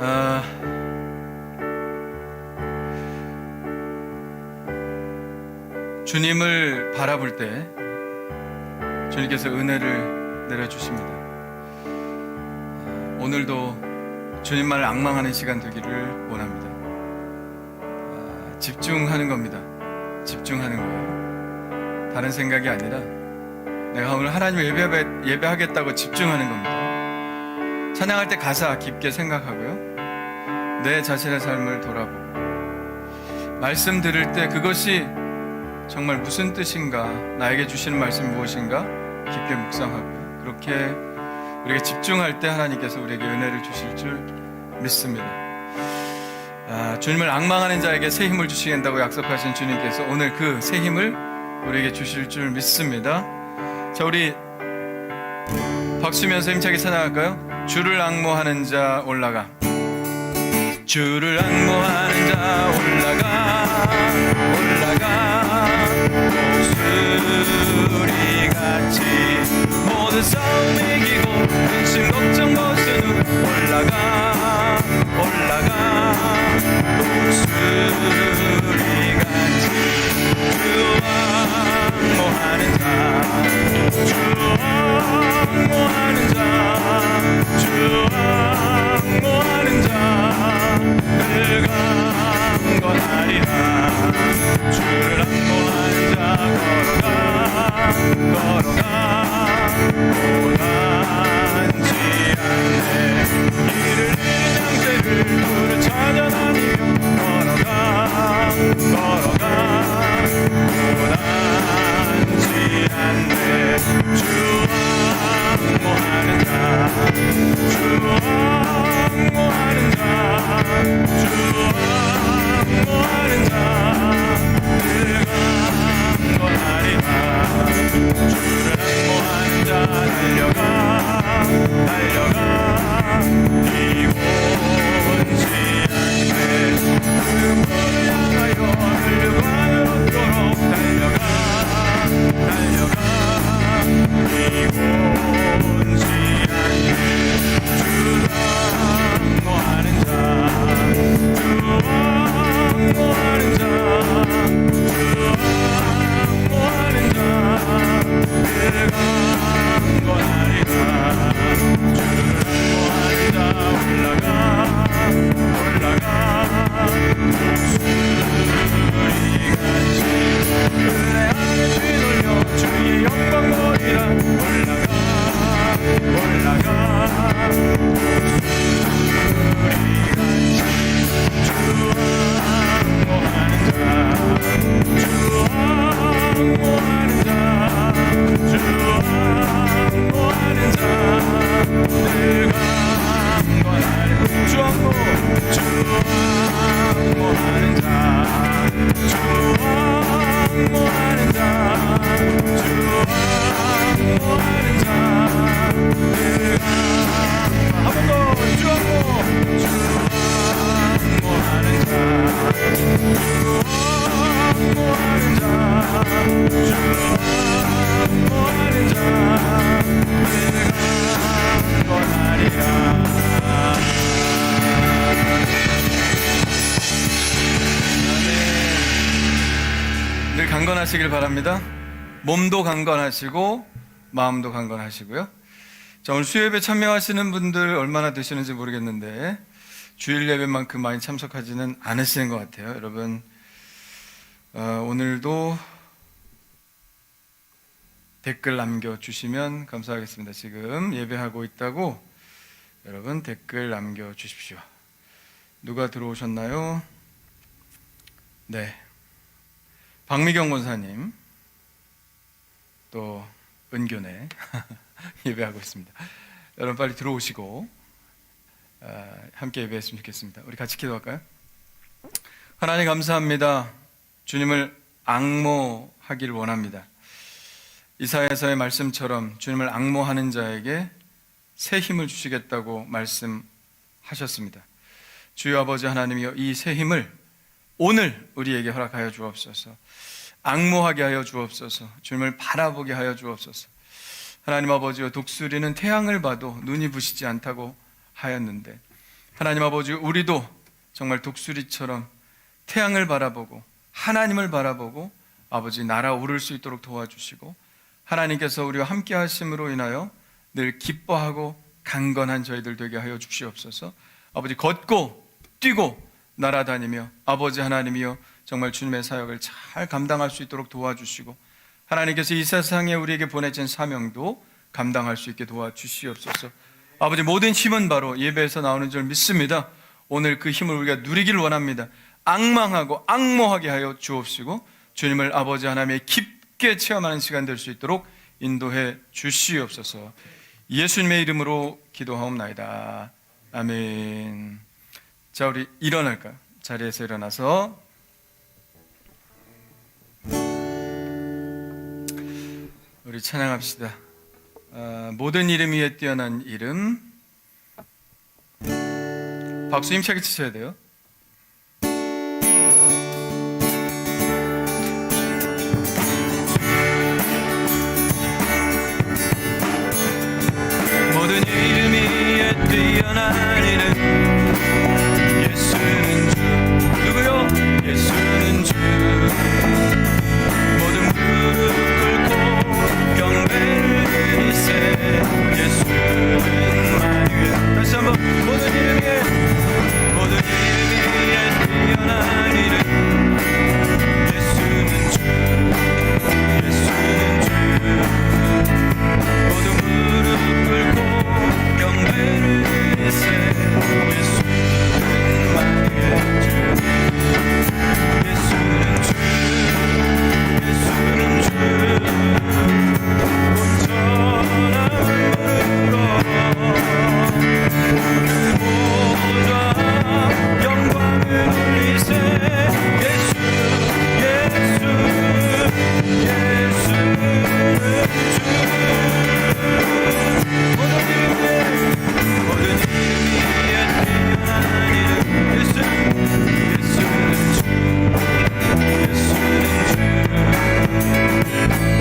아, 주님을 바라볼 때 주님께서 은혜를 내려주십니다. 오늘도 주님만을 앙망하는 시간 되기를 원합니다. 집중하는 겁니다. 집중하는 거예요. 다른 생각이 아니라 내가 오늘 하나님을 예배하겠다고 집중하는 겁니다. 찬양할 때 가사 깊게 생각하고요, 내 자신의 삶을 돌아보고, 말씀 들을 때 그것이 정말 무슨 뜻인가, 나에게 주시는 말씀이 무엇인가 깊게 묵상하고요, 그렇게 우리가 집중할 때 하나님께서 우리에게 은혜를 주실 줄 믿습니다. 주님을 앙망하는 자에게 새 힘을 주시겠다고 약속하신 주님께서 오늘 그 새 힘을 우리에게 주실 줄 믿습니다. 자, 우리 박수면서 힘차게 찬양할까요? 주를 앙모하는 자 올라가, 주를 앙모하는 자 올라가, 올라가, 목소리같이 모든 싸움 이기고 근심 걱정 벗은 후 올라가, 올라가, 목소리같이 주 앙모하는 자, 주 앙모하는 자, 주 앙모하는 자 늙어가리라. 주를 앙모하는 자 걸어가 고단지 않네. 길을 잃은 양떼를 물을 찾아다니며 걸어가 고단지 않네. 주 앙모하는 자, 주 앙모하는 자, 주 앙모하는 자 늙어가리라. 주를 앙모하는 자 달려가 이곳지 않게 흠을 향하여 흘려가는 얻도록 달려가 이곳지 않게 주 앙모하는 자, 주 앙모하는 자, 주 앙모하는 자 늙어가리라. 주를 앙모하는 자 올라가 목소리같이 그네 안에 쥐놀려 주의 영광 보이라. 올라가 목소리같이 주 앙모하는 자, 주 앙모하는 자, 주 앙모하는 자 늙어가리라. 주 앙모하는 자, 주 앙모하는 자, 주 앙모하는 자 한 번 더. 주 앙모하는 자, 주 앙모하는 자, 주 앙모하는 자 늙어가리라. 늘 강건하시길 바랍니다. 몸도 강건하시고 마음도 강건하시고요. 자, 오늘 수요예배 참여하시는 분들 얼마나 되시는지 모르겠는데 주일 예배만큼 많이 참석하지는 않으시는 것 같아요. 여러분, 오늘도 댓글 남겨주시면 감사하겠습니다. 지금 예배하고 있다고 여러분 댓글 남겨주십시오. 누가 들어오셨나요? 네, 박미경 권사님, 또 은교네 예배하고 있습니다. 여러분 빨리 들어오시고 함께 예배했으면 좋겠습니다. 우리 같이 기도할까요? 하나님 감사합니다. 주님을 앙모하기를 원합니다. 이사야서의 말씀처럼 주님을 앙모하는 자에게 새 힘을 주시겠다고 말씀하셨습니다. 주여 아버지 하나님이여, 이 새 힘을 오늘 우리에게 허락하여 주옵소서. 앙모하게 하여 주옵소서. 주님을 바라보게 하여 주옵소서. 하나님 아버지여, 독수리는 태양을 봐도 눈이 부시지 않다고 하였는데 하나님 아버지, 우리도 정말 독수리처럼 태양을 바라보고 하나님을 바라보고 아버지 날아오를 수 있도록 도와주시고, 하나님께서 우리와 함께 하심으로 인하여 늘 기뻐하고 강건한 저희들 되게 하여 주시옵소서. 아버지, 걷고 뛰고 날아다니며 아버지 하나님이여 정말 주님의 사역을 잘 감당할 수 있도록 도와주시고, 하나님께서 이 세상에 우리에게 보내진 사명도 감당할 수 있게 도와주시옵소서. 아버지, 모든 힘은 바로 예배에서 나오는 줄 믿습니다. 오늘 그 힘을 우리가 누리기를 원합니다. 악망하고 악모하게 하여 주옵시고, 주님을 아버지 하나님의 깊게 체험하는 시간 될 수 있도록 인도해 주시옵소서. 예수님의 이름으로 기도하옵나이다. 아멘. 자, 우리 일어날까요? 자리에서 일어나서 우리 찬양합시다. 모든 이름 위에 뛰어난 이름. 박수 힘차게 치셔야 돼요. 모든 이름 위에 뛰어난 이름, 예수는 주. 누구요? 예수는 주. 모든 무릎 꿇고 경배를 드리세. 예수는 만유의. 다시 한번. 모든 이름 위에, 모든 이름 위에 뛰어난 이름, 예수는 주. 예수는 주. 모든 무릎 꿇고 경배를 드리세. 예수는 만유의 주. 예수는 주. 예수는 주. 온전한 무릎으로 그 보좌 영광을 돌리세. 예수 예수 예수는 주. 모든 이름 위에, 모든 이름 위에 뛰어난 이름, 예수 예수는 주. 예수는 주.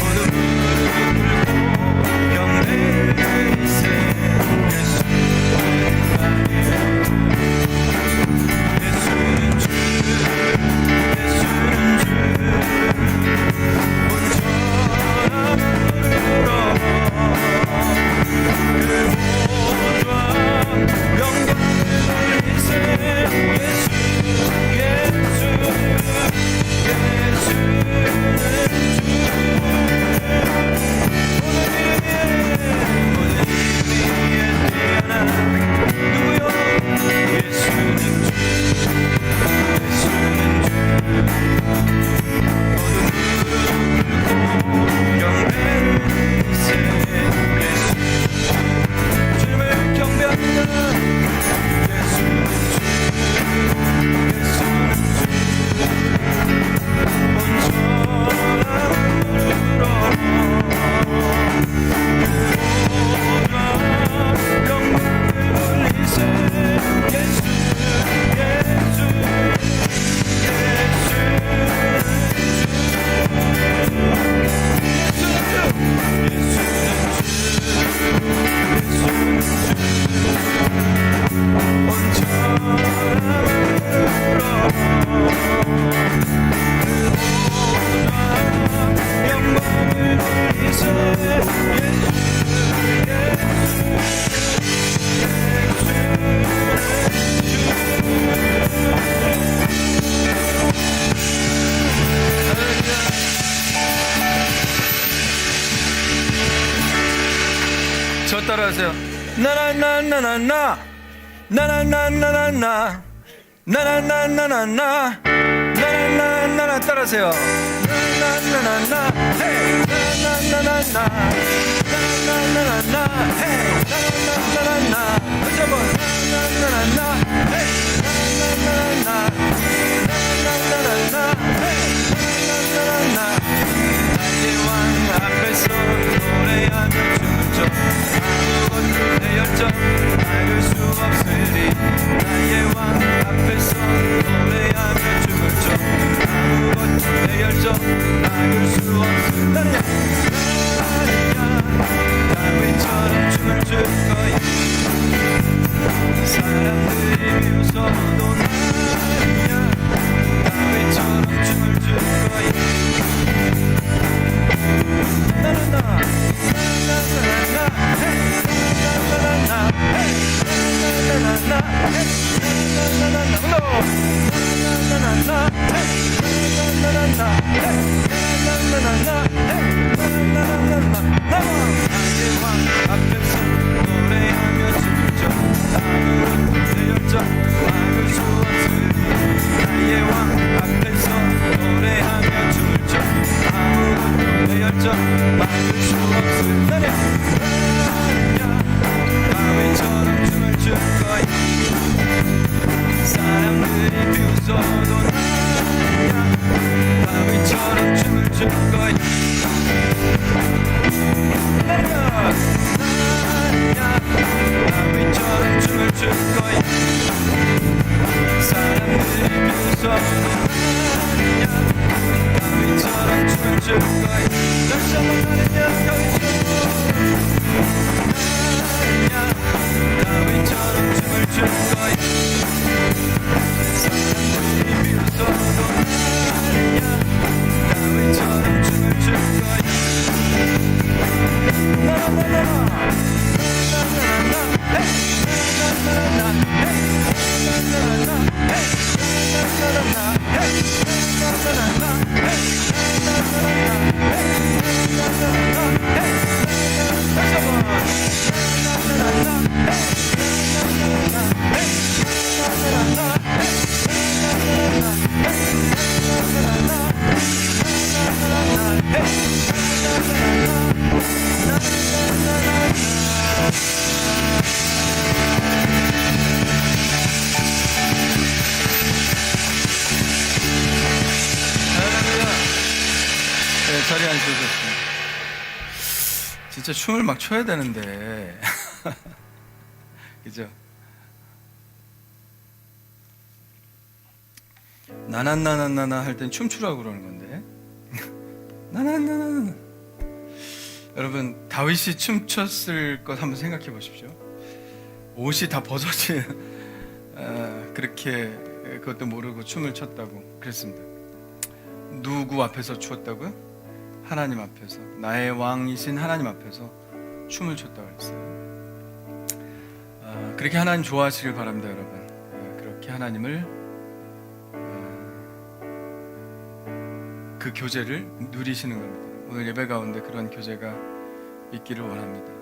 모든 무릎 꿇고 경배를 드리세. 예수는 만유의 주. 예수는 주. 예수는 주. 온전한 무릎으로 그 보좌 영광을 돌리세. 예수 예수 예수는 주. 모든 이름 위에 뛰어난 누구요? 예수는 주. 예수는 주. 모든 무릎 꿇고 경배를 드리세. 예수 주님을 경배합니다. 예수는 주. 예수는 주. 온전한 무릎으로 영광을 돌리세. 예수 예수 저 따라하세요. 나나나나나나 나나나나나나 나나나나나나 나나나나나 따라하세요. 나나나나나 헤이 나나나나나 나나나나나 헤이 나나나나나 다시 한번 나나나나나 헤이 나나나나나 나나나나나 헤이 나나나나나 나의 왕 앞에서 노래하며 춤을 춰 아무것도 내 열정 막을 수 없으리. 나의 왕 앞에서 노래하며 춤을 춰 아무것도 내 열정 막을 수 없으리. 나는야 나는야 다윗처럼 춤을 출 거야. 비웃어도 나야 다윗처럼 춤을 출 거야. 나야 다윗처럼 춤을 출 거야. 사람들이 비웃어도 나야 다윗처럼 춤을 출 거야. 다시 한번 나는야 다윗처럼 춤을 출 거야. 사람들이 비웃어도 나야 다윗처럼 춤을 출 거야. 자리에 앉으셨습니다. 진짜 춤을 막 춰야 되는데 그죠? 나나나나나나 할 땐 춤추라고 그러는 건데 나나나나나. 여러분 다윗이 춤췄을 것 한번 생각해 보십시오. 옷이 다 벗어진 그렇게 그것도 모르고 춤을 췄다고 그랬습니다. 누구 앞에서 추었다고요? 하나님 앞에서, 나의 왕이신 하나님 앞에서 춤을 췄다고 그랬어요. 그렇게 하나님 좋아하시길 바랍니다, 여러분. 그렇게 하나님을 그 교제를 누리시는 겁니다. 오늘 예배 가운데 그런 교제가 있기를 원합니다.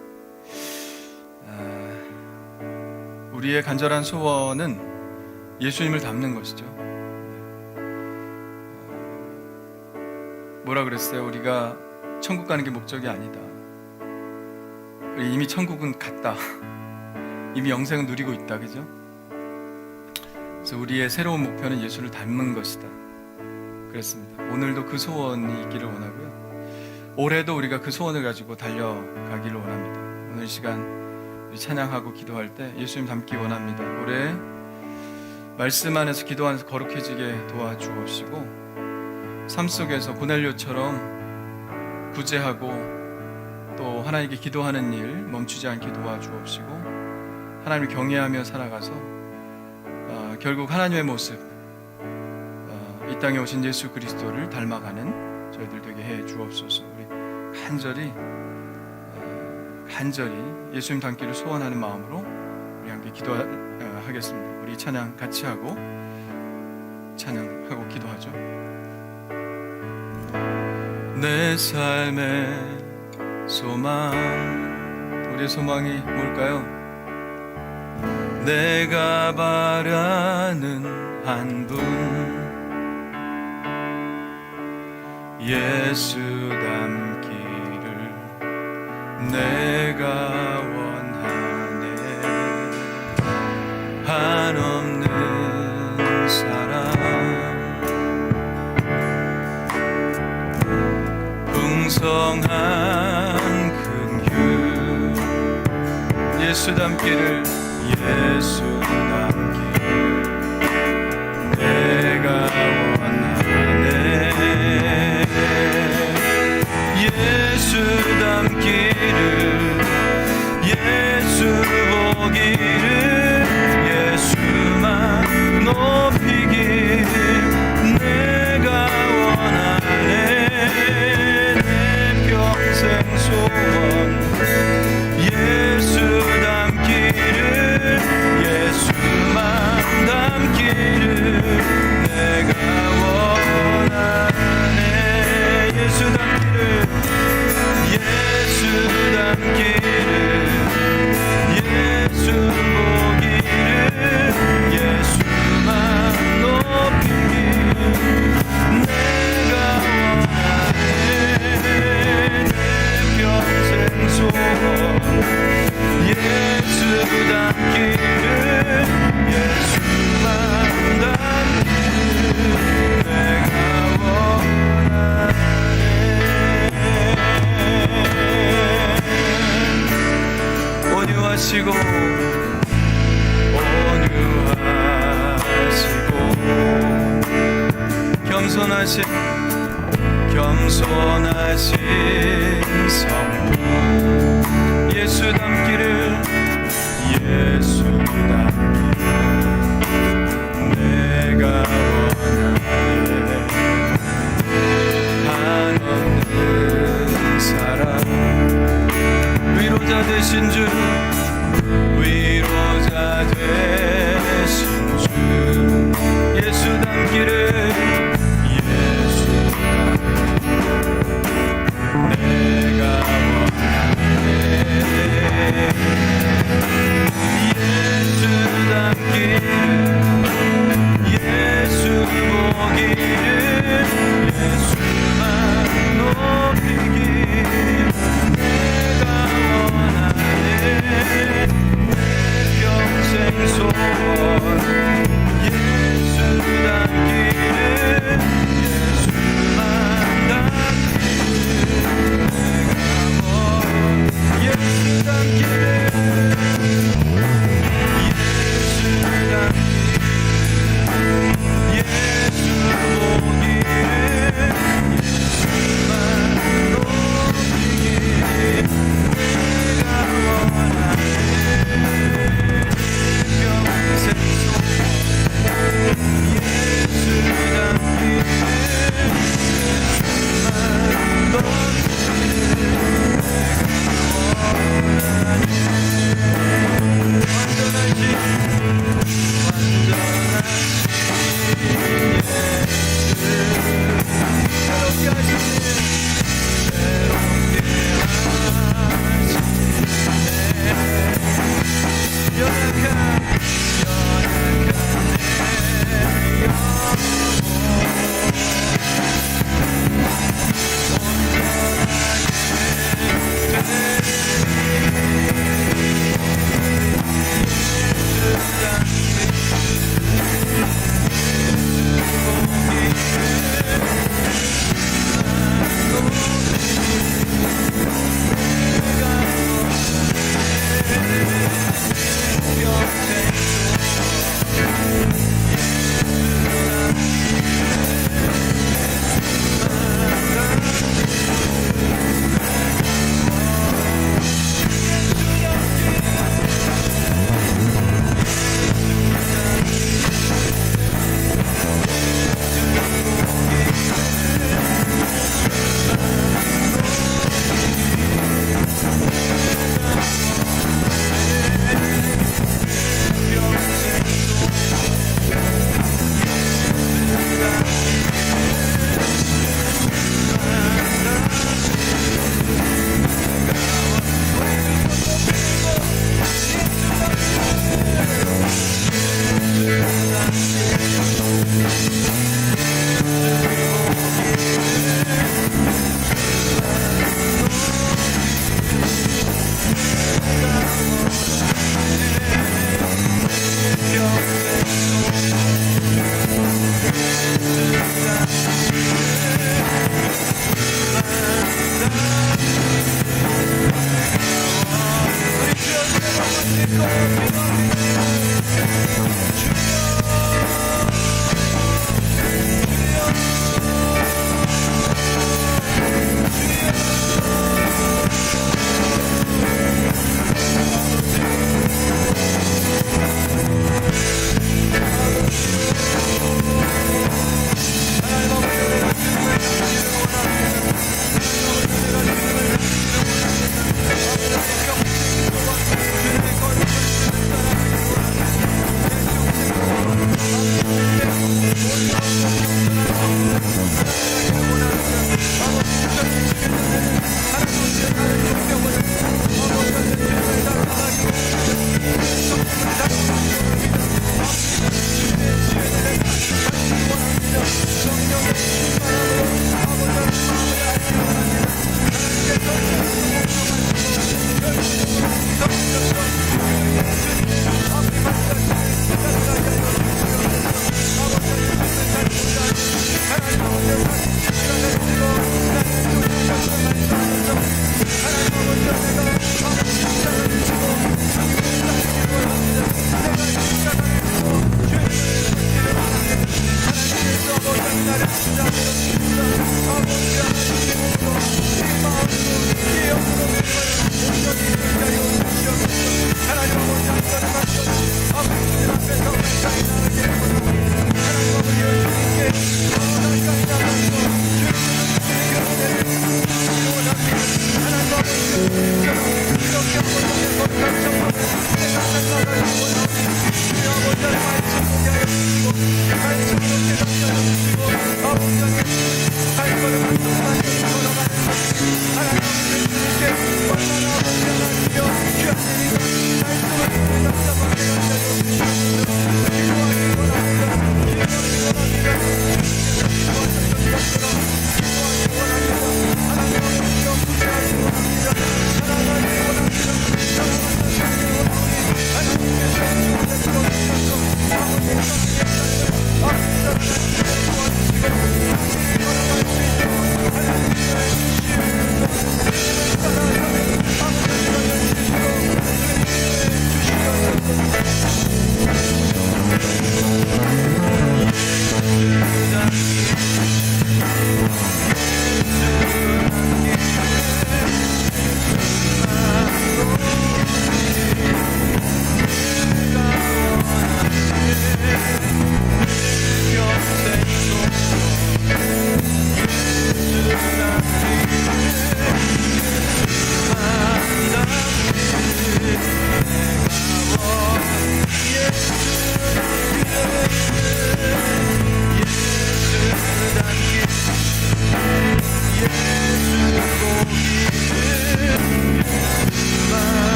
우리의 간절한 소원은 예수님을 닮는 것이죠. 뭐라 그랬어요? 우리가 천국 가는 게 목적이 아니다. 이미 천국은 갔다. 이미 영생은 누리고 있다. 그죠? 그래서 우리의 새로운 목표는 예수를 닮는 것이다. 그랬습니다. 오늘도 그 소원이 있기를 원하고요. 올해도 우리가 그 소원을 가지고 달려가기를 원합니다. 오늘 이 시간 우리 찬양하고 기도할 때 예수님 닮기 원합니다. 올해 말씀 안에서 기도 안에서 거룩해지게 도와주옵시고, 삶 속에서 고넬료처럼 구제하고 또 하나님께 기도하는 일 멈추지 않게 도와주옵시고, 하나님을 경외하며 살아가서 결국 하나님의 모습, 이 땅에 오신 예수 그리스도를 닮아가는 저희들 되게 해 주옵소서. 우리 간절히 예수님 닮기를 소원하는 마음으로 우리 함께 기도하겠습니다. 우리 찬양 같이 하고 찬양하고 기도하죠. 내 삶의 소망, 우리의 소망이 뭘까요? 내가 바라는 한 분, 예수 닮기를 내가 원하네. 한없는 사랑, 풍성한 큰 길, 예수 닮기를 내가 원하네. 예수 닮기를, 예수 보기를, 예수만 높이길 내가 원하네. 내 평생 소원 예수 닮기를, 예수만 닮기를 내가 원하네. 예수 닮기를, 예수 닮기를, 예수 겸손하신 성품 예수 닮기를 내가 원하네. 한없는 사랑 위로자 되신 주 예수 닮기를 내가 원하네.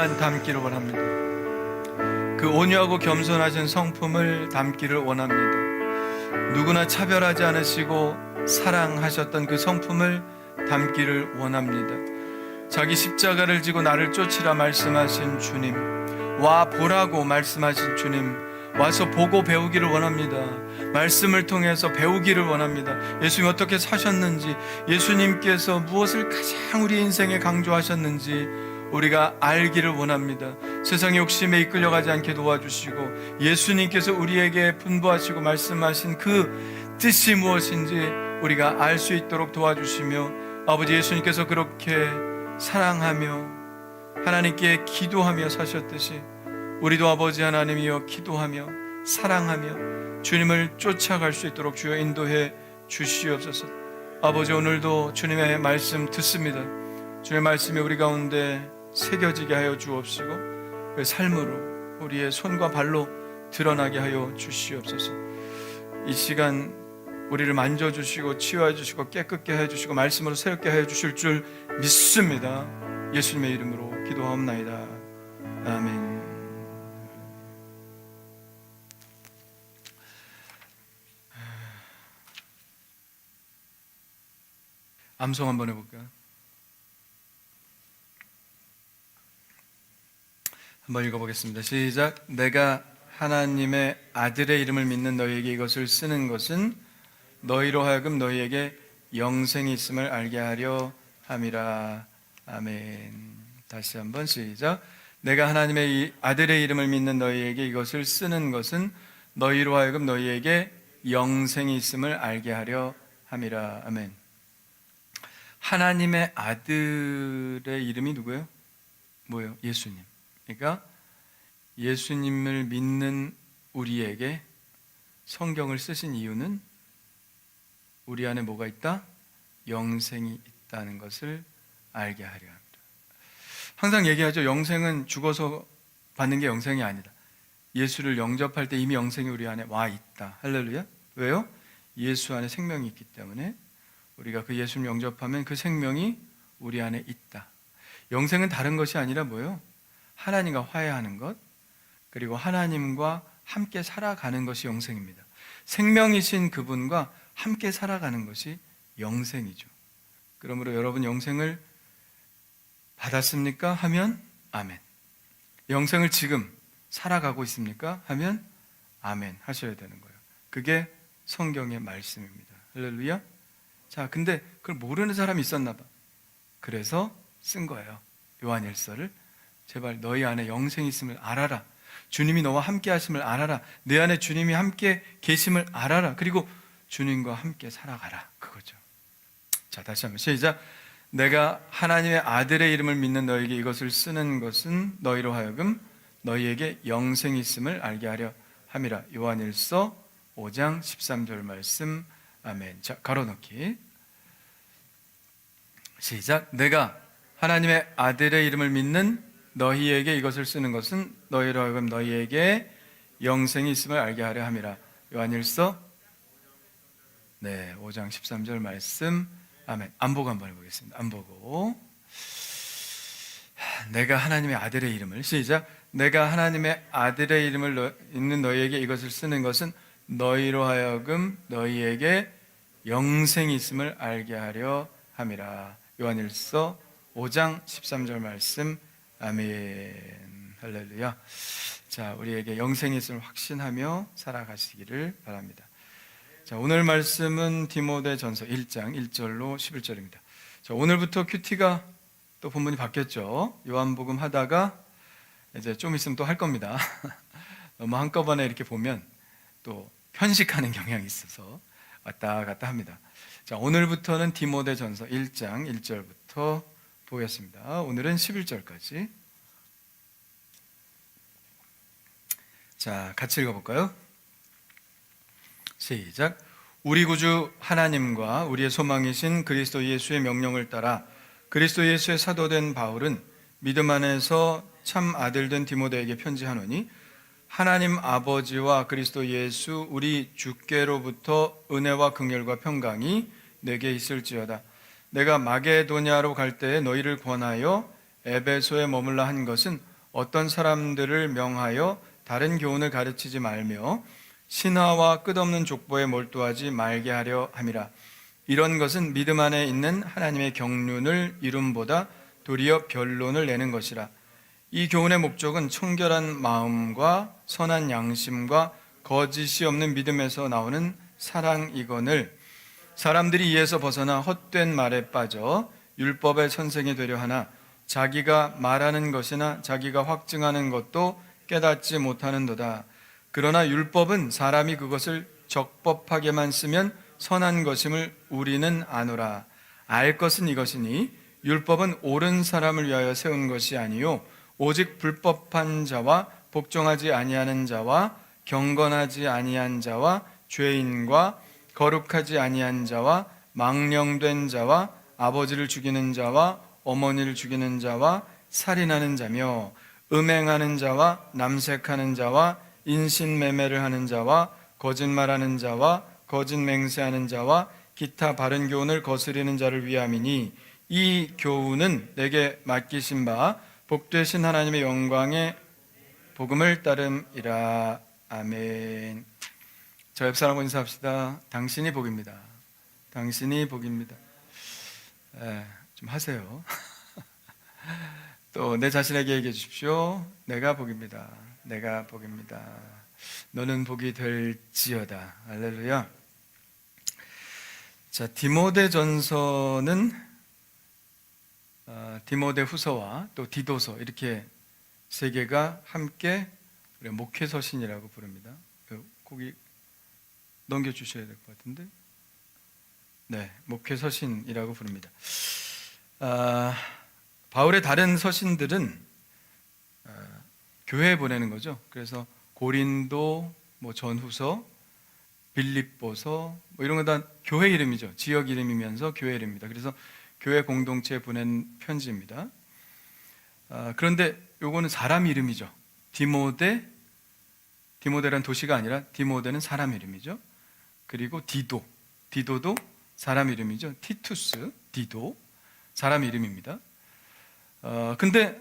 그것만 담기를 원합니다. 그 온유하고 겸손하신 성품을 담기를 원합니다. 누구나 차별하지 않으시고 사랑하셨던 그 성품을 담기를 원합니다. 자기 십자가를 지고 나를 쫓으라 말씀하신 주님, 와 보라고 말씀하신 주님, 와서 보고 배우기를 원합니다. 말씀을 통해서 배우기를 원합니다. 예수님 어떻게 사셨는지, 예수님께서 무엇을 가장 우리 인생에 강조하셨는지 우리가 알기를 원합니다. 세상의 욕심에 이끌려가지 않게 도와주시고, 예수님께서 우리에게 분부하시고 말씀하신 그 뜻이 무엇인지 우리가 알 수 있도록 도와주시며, 아버지 예수님께서 그렇게 사랑하며 하나님께 기도하며 사셨듯이 우리도 아버지 하나님이여 기도하며 사랑하며 주님을 쫓아갈 수 있도록 주여 인도해 주시옵소서. 아버지 오늘도 주님의 말씀 듣습니다. 주님의 말씀이 우리 가운데 새겨지게 하여 주옵시고, 그 삶으로 우리의 손과 발로 드러나게 하여 주시옵소서. 이 시간 우리를 만져주시고 치유해 주시고 깨끗게 해주시고 말씀으로 새롭게 해주실 줄 믿습니다. 예수님의 이름으로 기도하옵나이다. 아멘. 암송 한번 해볼까요? 한번 읽어보겠습니다. 시작. 내가 하나님의 아들의 이름을 믿는 너희에게 이것을 쓰는 것은 너희로 하여금 너희에게 영생이 있음을 알게 하려 함이라. 아멘. 다시 한번 시작. 내가 하나님의 아들의 이름을 믿는 너희에게 이것을 쓰는 것은 너희로 하여금 너희에게 영생이 있음을 알게 하려 함이라. 아멘. 하나님의 아들의 이름이 누구예요? 뭐예요? 예수님. 그러니까 예수님을 믿는 우리에게 성경을 쓰신 이유는 우리 안에 뭐가 있다? 영생이 있다는 것을 알게 하려 합니다. 항상 얘기하죠. 영생은 죽어서 받는 게 영생이 아니다. 예수를 영접할 때 이미 영생이 우리 안에 와 있다. 할렐루야. 왜요? 예수 안에 생명이 있기 때문에 우리가 그 예수를 영접하면 그 생명이 우리 안에 있다. 영생은 다른 것이 아니라 뭐예요? 하나님과 화해하는 것, 그리고 하나님과 함께 살아가는 것이 영생입니다. 생명이신 그분과 함께 살아가는 것이 영생이죠. 그러므로 여러분 영생을 받았습니까? 하면 아멘. 영생을 지금 살아가고 있습니까? 하면 아멘 하셔야 되는 거예요. 그게 성경의 말씀입니다. 할렐루야. 자, 근데 그걸 모르는 사람이 있었나 봐. 그래서 쓴 거예요. 요한일서를. 제발 너희 안에 영생이 있음을 알아라. 주님이 너와 함께 하심을 알아라. 내 안에 주님이 함께 계심을 알아라. 그리고 주님과 함께 살아가라. 그거죠. 자, 다시 한번 시작. 내가 하나님의 아들의 이름을 믿는 너에게 이것을 쓰는 것은 너희로 하여금 너희에게 영생이 있음을 알게 하려 함이라. 요한일서 5장 13절 말씀. 아멘. 자, 가로넣기. 시작. 내가 하나님의 아들의 이름을 믿는 너희에게 이것을 쓰는 것은 너희로 하여금 너희에게 영생이 있음을 알게 하려 함이라. 요한일서 5장 13절 말씀. 아멘. 안 보고 한번 해보겠습니다. 안 보고. 내가 하나님의 아들의 이름을 시작. 내가 하나님의 아들의 이름을 있는 너희에게 이것을 쓰는 것은 너희로 하여금 너희에게 영생이 있음을 알게 하려 함이라. 요한일서 5장 13절 말씀. 아멘. 할렐루야. 자, 우리에게 영생이 있음을 확신하며 살아가시기를 바랍니다. 자, 오늘 말씀은 디모데전서 1장 1절로 11절입니다. 자, 오늘부터 큐티가 또 본문이 바뀌었죠. 요한복음 하다가 이제 좀 있으면 또 할 겁니다. 너무 한꺼번에 이렇게 보면 또 편식하는 경향이 있어서 왔다 갔다 합니다. 자, 오늘부터는 디모데전서 1장 1절부터 보겠습니다. 오늘은 11절까지. 자, 같이 읽어볼까요? 시작. 우리 구주 하나님과 우리의 소망이신 그리스도 예수의 명령을 따라 그리스도 예수의 사도된 바울은 믿음 안에서 참 아들된 디모데에게 편지하노니 하나님 아버지와 그리스도 예수 우리 주께로부터 은혜와 긍휼과 평강이 내게 있을지어다. 내가 마게도냐로 갈 때에 너희를 권하여 에베소에 머물라 한 것은 어떤 사람들을 명하여 다른 교훈을 가르치지 말며 신화와 끝없는 족보에 몰두하지 말게 하려 함이라. 이런 것은 믿음 안에 있는 하나님의 경륜을 이름보다 도리어 변론을 내는 것이라. 이 교훈의 목적은 청결한 마음과 선한 양심과 거짓이 없는 믿음에서 나오는 사랑이거늘 사람들이 이에서 벗어나 헛된 말에 빠져 율법의 선생이 되려 하나 자기가 말하는 것이나 자기가 확증하는 것도 깨닫지 못하는도다. 그러나 율법은 사람이 그것을 적법하게만 쓰면 선한 것임을 우리는 아노라. 알 것은 이것이니 율법은 옳은 사람을 위하여 세운 것이 아니요 오직 불법한 자와 복종하지 아니하는 자와 경건하지 아니한 자와 죄인과 거룩하지 아니한 자와 망령된 자와 아버지를 죽이는 자와 어머니를 죽이는 자와 살인하는 자며 음행하는 자와 남색하는 자와 인신매매를 하는 자와 거짓말하는 자와 거짓 맹세하는 자와 기타 바른 교훈을 거스리는 자를 위함이니 이 교훈은 내게 맡기신 바 복되신 하나님의 영광의 복음을 따름이라. 아멘. 저 옆 사람과 인사합시다. 당신이 복입니다. 당신이 복입니다. 좀 하세요. 또 내 자신에게 얘기해 주십시오. 내가 복입니다. 내가 복입니다. 너는 복이 될지어다. 할렐루야. 자, 디모데전서는 디모데후서와 또 디도서 이렇게 세 개가 함께 우리가 목회서신이라고 부릅니다. 거기 넘겨주셔야 될 것 같은데, 네, 목회서신이라고 부릅니다. 바울의 다른 서신들은 교회에 보내는 거죠. 그래서 고린도, 전후서, 빌립보서 이런 건 다 교회 이름이죠. 지역 이름이면서 교회 이름입니다. 그래서 교회 공동체에 보낸 편지입니다. 그런데 요거는 사람 이름이죠. 디모데란 도시가 아니라 디모데는 사람 이름이죠. 그리고 디도도 사람 이름이죠. 티투스, 디도 사람 이름입니다. 근데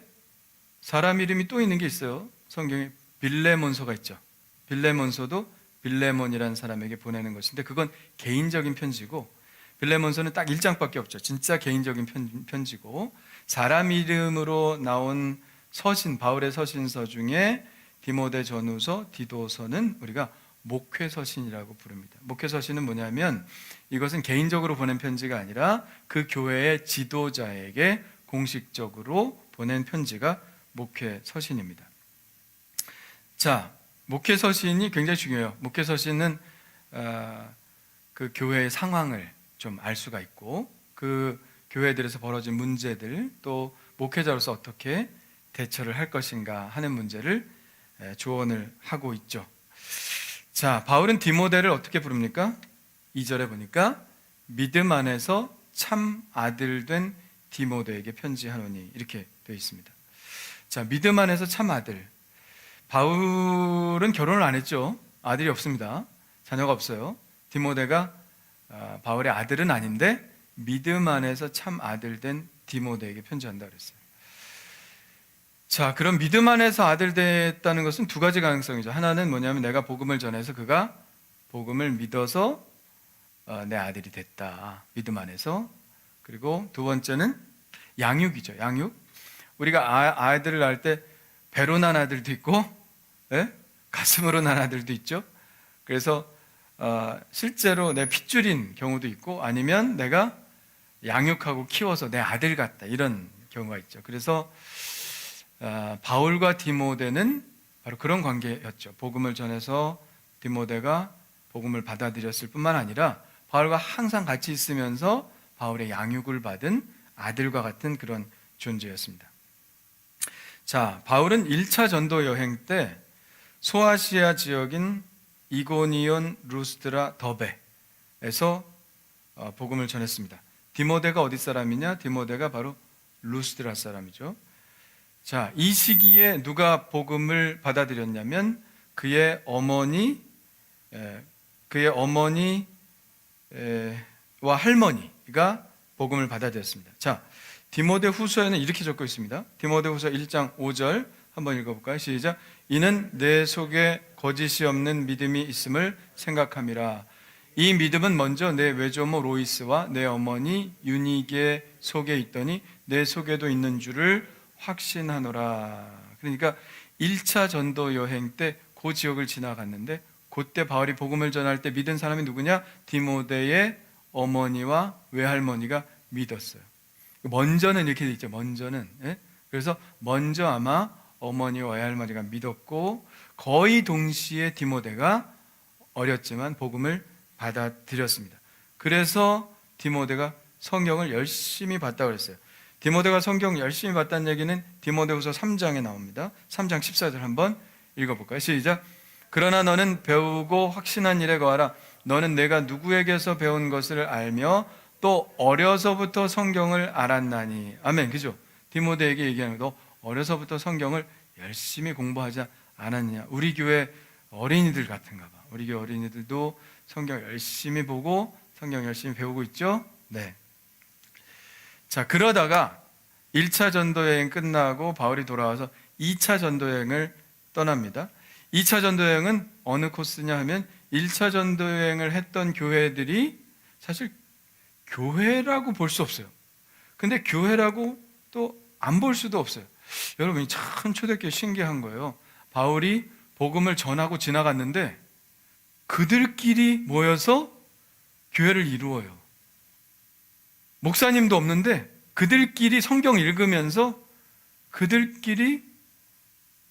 사람 이름이 또 있는 게 있어요. 성경에 빌레몬서가 있죠. 빌레몬서도 빌레몬이라는 사람에게 보내는 것인데 그건 개인적인 편지고 빌레몬서는 딱 1장밖에 없죠. 진짜 개인적인 편지고 사람 이름으로 나온 서신, 바울의 서신서 중에 디모데 전후서, 디도서는 우리가 목회서신이라고 부릅니다. 목회서신은 뭐냐면 이것은 개인적으로 보낸 편지가 아니라 그 교회의 지도자에게 공식적으로 보낸 편지가 목회서신입니다. 자, 목회서신이 굉장히 중요해요. 목회서신은 그 교회의 상황을 좀 알 수가 있고 그 교회들에서 벌어진 문제들 또 목회자로서 어떻게 대처를 할 것인가 하는 문제를 조언을 하고 있죠. 자, 바울은 디모데를 어떻게 부릅니까? 2절에 보니까 믿음 안에서 참 아들 된 디모데에게 편지하노니 이렇게 되어 있습니다. 자, 믿음 안에서 참 아들. 바울은 결혼을 안 했죠. 아들이 없습니다. 자녀가 없어요. 디모데가 바울의 아들은 아닌데 믿음 안에서 참 아들 된 디모데에게 편지한다 그랬어요. 자, 그럼 믿음 안에서 아들 됐다는 것은 두 가지 가능성이죠. 하나는 뭐냐면 내가 복음을 전해서 그가 복음을 믿어서 내 아들이 됐다. 믿음 안에서. 그리고 두 번째는 양육이죠. 양육. 우리가 아이들을 낳을 때 배로 난 아들도 있고 가슴으로 난 아들도 있죠. 그래서 실제로 내 핏줄인 경우도 있고 아니면 내가 양육하고 키워서 내 아들 같다 이런 경우가 있죠. 그래서 바울과 디모데는 바로 그런 관계였죠. 복음을 전해서 디모데가 복음을 받아들였을 뿐만 아니라 바울과 항상 같이 있으면서 바울의 양육을 받은 아들과 같은 그런 존재였습니다. 자, 바울은 1차 전도 여행 때 소아시아 지역인 이고니온, 루스드라, 더베에서 복음을 전했습니다. 디모데가 어디 사람이냐? 디모데가 바로 루스드라 사람이죠. 자, 이 시기에 누가 복음을 받아들였냐면 그의 어머니와 할머니가 복음을 받아들였습니다. 자, 디모데 후서에는 이렇게 적혀 있습니다. 디모데 후서 1장 5절 한번 읽어볼까요? 시작. 이는 내 속에 거짓이 없는 믿음이 있음을 생각함이라. 이 믿음은 먼저 내 외조모 로이스와 내 어머니 유니게 속에 있더니 내 속에도 있는 줄을 확신하노라. 그러니까 1차 전도 여행 때 그 지역을 지나갔는데 그때 바울이 복음을 전할 때 믿은 사람이 누구냐? 디모데의 어머니와 외할머니가 믿었어요. 먼저는 이렇게 돼 있죠. 먼저는. 예? 그래서 먼저 아마 어머니와 외할머니가 믿었고 거의 동시에 디모데가 어렸지만 복음을 받아들였습니다. 그래서 디모데가 성경을 열심히 봤다고 그랬어요. 디모데가 성경 열심히 봤다는 얘기는 디모데후서 3장에 나옵니다. 3장 14절 한번 읽어볼까요? 시작. 그러나 너는 배우고 확신한 일에 거하라. 너는 내가 누구에게서 배운 것을 알며 또 어려서부터 성경을 알았나니. 아멘. 그죠? 디모데에게 얘기하는 거, 너 어려서부터 성경을 열심히 공부하지 않았느냐. 우리 교회 어린이들 같은가 봐. 우리 교회 어린이들도 성경 열심히 보고 성경 열심히 배우고 있죠? 네. 자, 그러다가 1차 전도여행 끝나고 바울이 돌아와서 2차 전도여행을 떠납니다. 2차 전도여행은 어느 코스냐 하면 1차 전도여행을 했던 교회들이 사실 교회라고 볼 수 없어요. 근데 교회라고 또 안 볼 수도 없어요. 여러분, 참 초대교회 신기한 거예요. 바울이 복음을 전하고 지나갔는데 그들끼리 모여서 교회를 이루어요. 목사님도 없는데 그들끼리 성경 읽으면서 그들끼리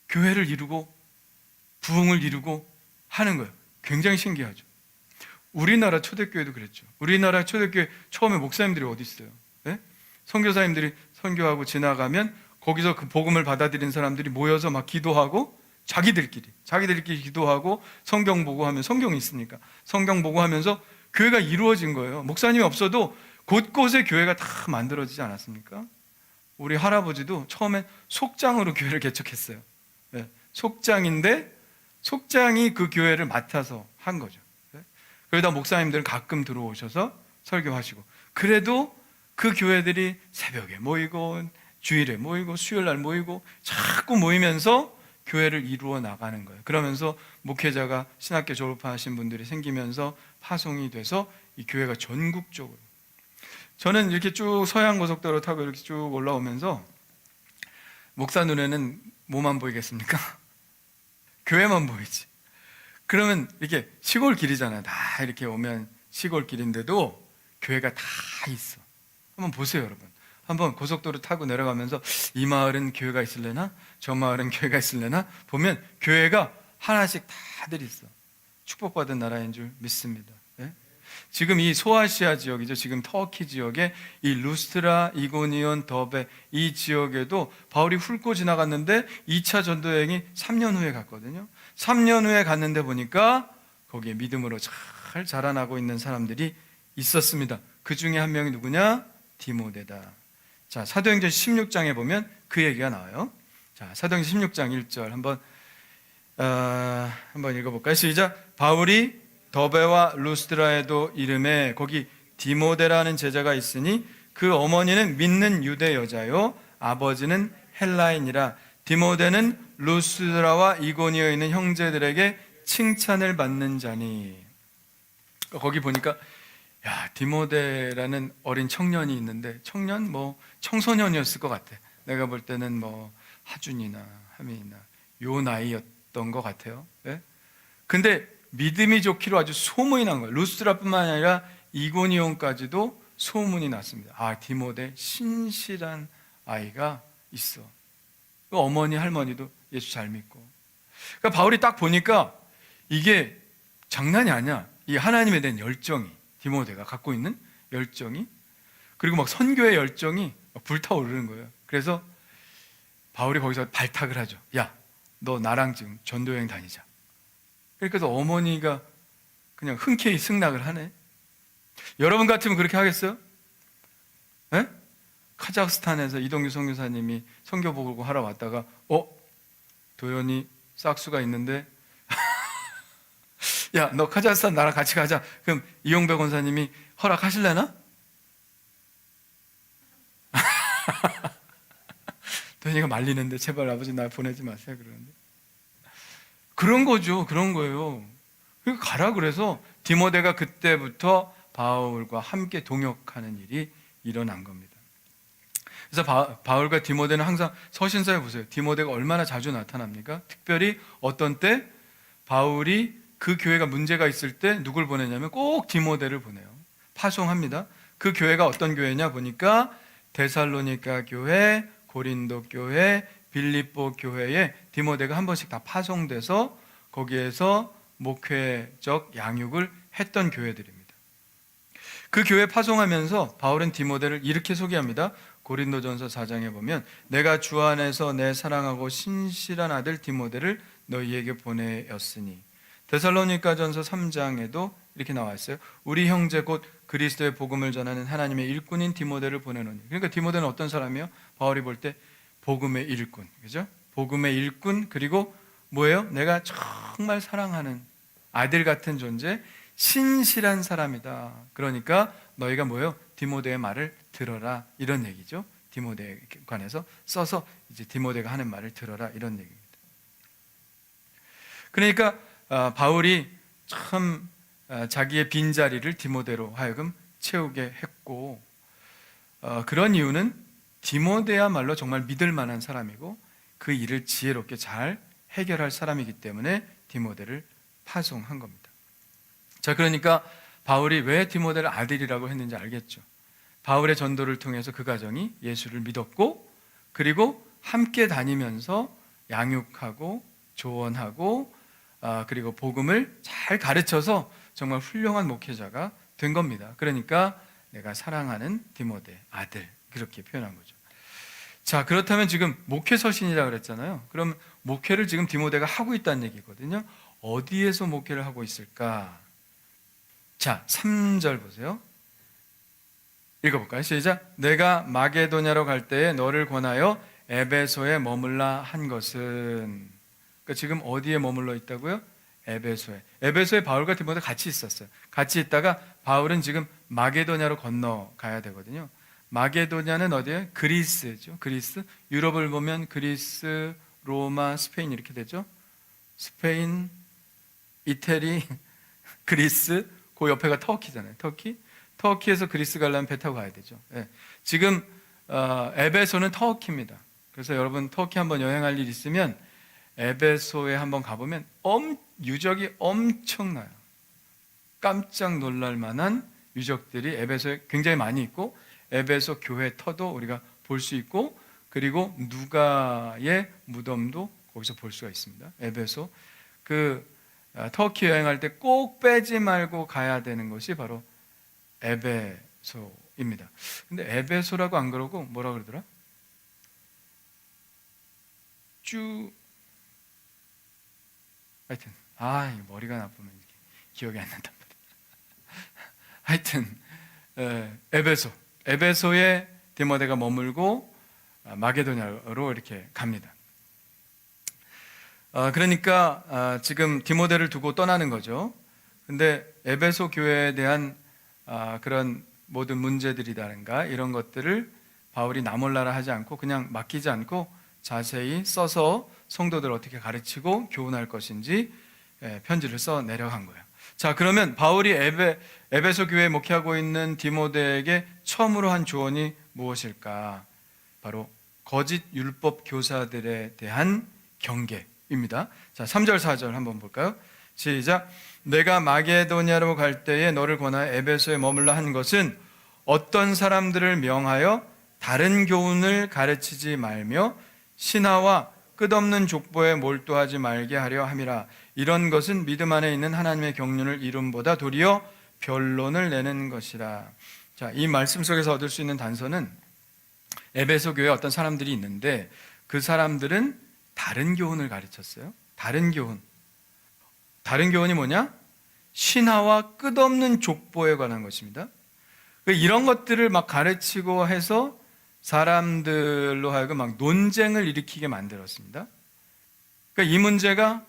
교회를 이루고 부흥을 이루고 하는 거예요. 굉장히 신기하죠. 우리나라 초대교회도 그랬죠. 우리나라 초대교회 처음에 목사님들이 어디 있어요? 네? 선교사님들이 선교하고 지나가면 거기서 그 복음을 받아들인 사람들이 모여서 막 기도하고 자기들끼리 기도하고 성경 보고 하면 성경이 있으니까 성경 보고 하면서 교회가 이루어진 거예요. 목사님이 없어도 곳곳에 교회가 다 만들어지지 않았습니까? 우리 할아버지도 처음엔 속장으로 교회를 개척했어요. 네. 속장인데 속장이 그 교회를 맡아서 한 거죠. 네. 그러다 목사님들은 가끔 들어오셔서 설교하시고, 그래도 그 교회들이 새벽에 모이고 주일에 모이고 수요일날 모이고 자꾸 모이면서 교회를 이루어 나가는 거예요. 그러면서 목회자가 신학교 졸업하신 분들이 생기면서 파송이 돼서 이 교회가 전국적으로. 저는 이렇게 쭉 서해안고속도로 타고 이렇게 쭉 올라오면서 목사 눈에는 뭐만 보이겠습니까? 교회만 보이지. 그러면 이렇게 시골 길이잖아요. 다 이렇게 오면 시골 길인데도 교회가 다 있어. 한번 보세요, 여러분. 한번 고속도로 타고 내려가면서 이 마을은 교회가 있을래나? 저 마을은 교회가 있을래나? 보면 교회가 하나씩 다들 있어. 축복받은 나라인 줄 믿습니다. 네? 지금 이 소아시아 지역이죠. 지금 터키 지역에 이 루스트라, 이고니온, 더베 이 지역에도 바울이 훑고 지나갔는데 2차 전도여행이 3년 후에 갔거든요. 3년 후에 갔는데 보니까 거기에 믿음으로 잘 자라나고 있는 사람들이 있었습니다. 그 중에 한 명이 누구냐? 디모데다. 자, 사도행전 16장에 보면 그 얘기가 나와요. 자, 사도행전 16장 1절 한번 읽어볼까요? 시작. 바울이 더베와 루스드라에도 이름에 거기 디모데라는 제자가 있으니 그 어머니는 믿는 유대 여자요 아버지는 헬라인이라. 디모데는 루스드라와 이고니어에 있는 형제들에게 칭찬을 받는 자니. 거기 보니까 야, 디모데라는 어린 청년이 있는데, 청년 청소년이었을 것 같아. 내가 볼 때는 하준이나 하민이나 요 나이였던 것 같아요. 네? 근데 믿음이 좋기로 아주 소문이 난 거예요. 루스드라뿐만 아니라 이고니온까지도 소문이 났습니다. 아, 디모데 신실한 아이가 있어. 어머니 할머니도 예수 잘 믿고. 그러니까 바울이 딱 보니까 이게 장난이 아니야. 이 하나님에 대한 열정이, 디모데가 갖고 있는 열정이, 그리고 막 선교의 열정이 막 불타오르는 거예요. 그래서 바울이 거기서 발탁을 하죠. 야, 너 나랑 지금 전도여행 다니자. 그래서 어머니가 그냥 흔쾌히 승낙을 하네. 여러분 같으면 그렇게 하겠어요? 네? 카자흐스탄에서 이동규 선교사님이 선교 보고 하러 왔다가 도연이 싹수가 있는데 야, 너 카자흐스탄 나랑 같이 가자. 그럼 이용배 권사님이 허락하실래나? 도현이가 말리는데 제발 아버지 날 보내지 마세요 그러는데 그런 거죠. 그런 거예요. 가라 그래서 디모데가 그때부터 바울과 함께 동역하는 일이 일어난 겁니다. 그래서 바울과 디모데는 항상 서신서에 보세요. 디모데가 얼마나 자주 나타납니까? 특별히 어떤 때 바울이 그 교회가 문제가 있을 때 누굴 보내냐면 꼭 디모데를 보내요. 파송합니다. 그 교회가 어떤 교회냐 보니까 데살로니가 교회, 고린도 교회, 빌립보 교회에 디모데가 한 번씩 다 파송돼서 거기에서 목회적 양육을 했던 교회들입니다. 그 교회 파송하면서 바울은 디모데를 이렇게 소개합니다. 고린도전서 4장에 보면 내가 주 안에서 내 사랑하고 신실한 아들 디모데를 너희에게 보내었으니, 데살로니가전서 3장에도 이렇게 나와 있어요. 우리 형제 곧 그리스도의 복음을 전하는 하나님의 일꾼인 디모데를 보내노니. 그러니까 디모데는 어떤 사람이에요? 바울이 볼 때 복음의 일꾼, 그죠? 복음의 일꾼, 그리고 뭐예요? 내가 정말 사랑하는 아들 같은 존재, 신실한 사람이다. 그러니까 너희가 뭐예요? 디모데의 말을 들어라, 이런 얘기죠. 디모데에 관해서 써서 이제 디모데가 하는 말을 들어라, 이런 얘기입니다. 그러니까 바울이 참 자기의 빈자리를 디모데로 하여금 채우게 했고, 그런 이유는 디모데야말로 정말 믿을 만한 사람이고 그 일을 지혜롭게 잘 해결할 사람이기 때문에 디모데를 파송한 겁니다. 자, 그러니까 바울이 왜 디모데를 아들이라고 했는지 알겠죠. 바울의 전도를 통해서 그 가정이 예수를 믿었고, 그리고 함께 다니면서 양육하고 조언하고 그리고 복음을 잘 가르쳐서 정말 훌륭한 목회자가 된 겁니다. 그러니까 내가 사랑하는 디모데 아들, 그렇게 표현한 거죠. 자, 그렇다면 지금 목회 서신이라고 그랬잖아요. 그럼 목회를 지금 디모데가 하고 있다는 얘기거든요. 어디에서 목회를 하고 있을까? 자, 3절 보세요. 읽어볼까요? 시작. 내가 마게도냐로 갈 때에 너를 권하여 에베소에 머물라 한 것은, 그러니까 지금 어디에 머물러 있다고요? 에베소에. 에베소에 바울과 디모데 같이 있었어요. 같이 있다가 바울은 지금 마게도냐로 건너가야 되거든요. 마게도냐는 어디예요? 그리스죠. 그리스. 유럽을 보면 그리스, 로마, 스페인 이렇게 되죠. 스페인, 이태리, 그리스, 그 옆에가 터키잖아요. 터키에서 그리스 가려면 배 타고 가야 되죠. 네. 지금 에베소는 터키입니다. 그래서 여러분 터키 한번 여행할 일 있으면 에베소에 한번 가보면 유적이 엄청나요. 깜짝 놀랄 만한 유적들이 에베소에 굉장히 많이 있고, 에베소 교회 터도 우리가 볼 수 있고, 그리고 누가의 무덤도 거기서 볼 수가 있습니다. 에베소. 터키 여행할 때 꼭 빼지 말고 가야 되는 것이 바로 에베소입니다. 근데 에베소라고 안 그러고 뭐라 그러더라? 하여튼 머리가 나쁘면 기억이 안 난단 말이에요. 하여튼 에베소에 디모데가 머물고 마게도냐로 이렇게 갑니다. 그러니까 지금 디모데를 두고 떠나는 거죠. 근데 에베소 교회에 대한 그런 모든 문제들이라든가 이런 것들을 바울이 나몰라라 하지 않고 그냥 맡기지 않고 자세히 써서 성도들 어떻게 가르치고 교훈할 것인지 편지를 써 내려간 거예요. 자, 그러면 바울이 에베소 교회에 목회하고 있는 디모데에게 처음으로 한 조언이 무엇일까? 바로 거짓 율법 교사들에 대한 경계입니다. 자, 3절 4절 한번 볼까요? 시작. 내가 마게도냐로 갈 때에 너를 권하여 에베소에 머물러 한 것은 어떤 사람들을 명하여 다른 교훈을 가르치지 말며 신하와 끝없는 족보에 몰두하지 말게 하려 함이라. 이런 것은 믿음 안에 있는 하나님의 경륜을 이름보다 도리어 변론을 내는 것이라. 자, 이 말씀 속에서 얻을 수 있는 단서는 에베소 교회에 어떤 사람들이 있는데 그 사람들은 다른 교훈을 가르쳤어요. 다른 교훈이 뭐냐? 신하와 끝없는 족보에 관한 것입니다. 이런 것들을 막 가르치고 해서 사람들로 하여금 막 논쟁을 일으키게 만들었습니다. 그러니까 이 문제가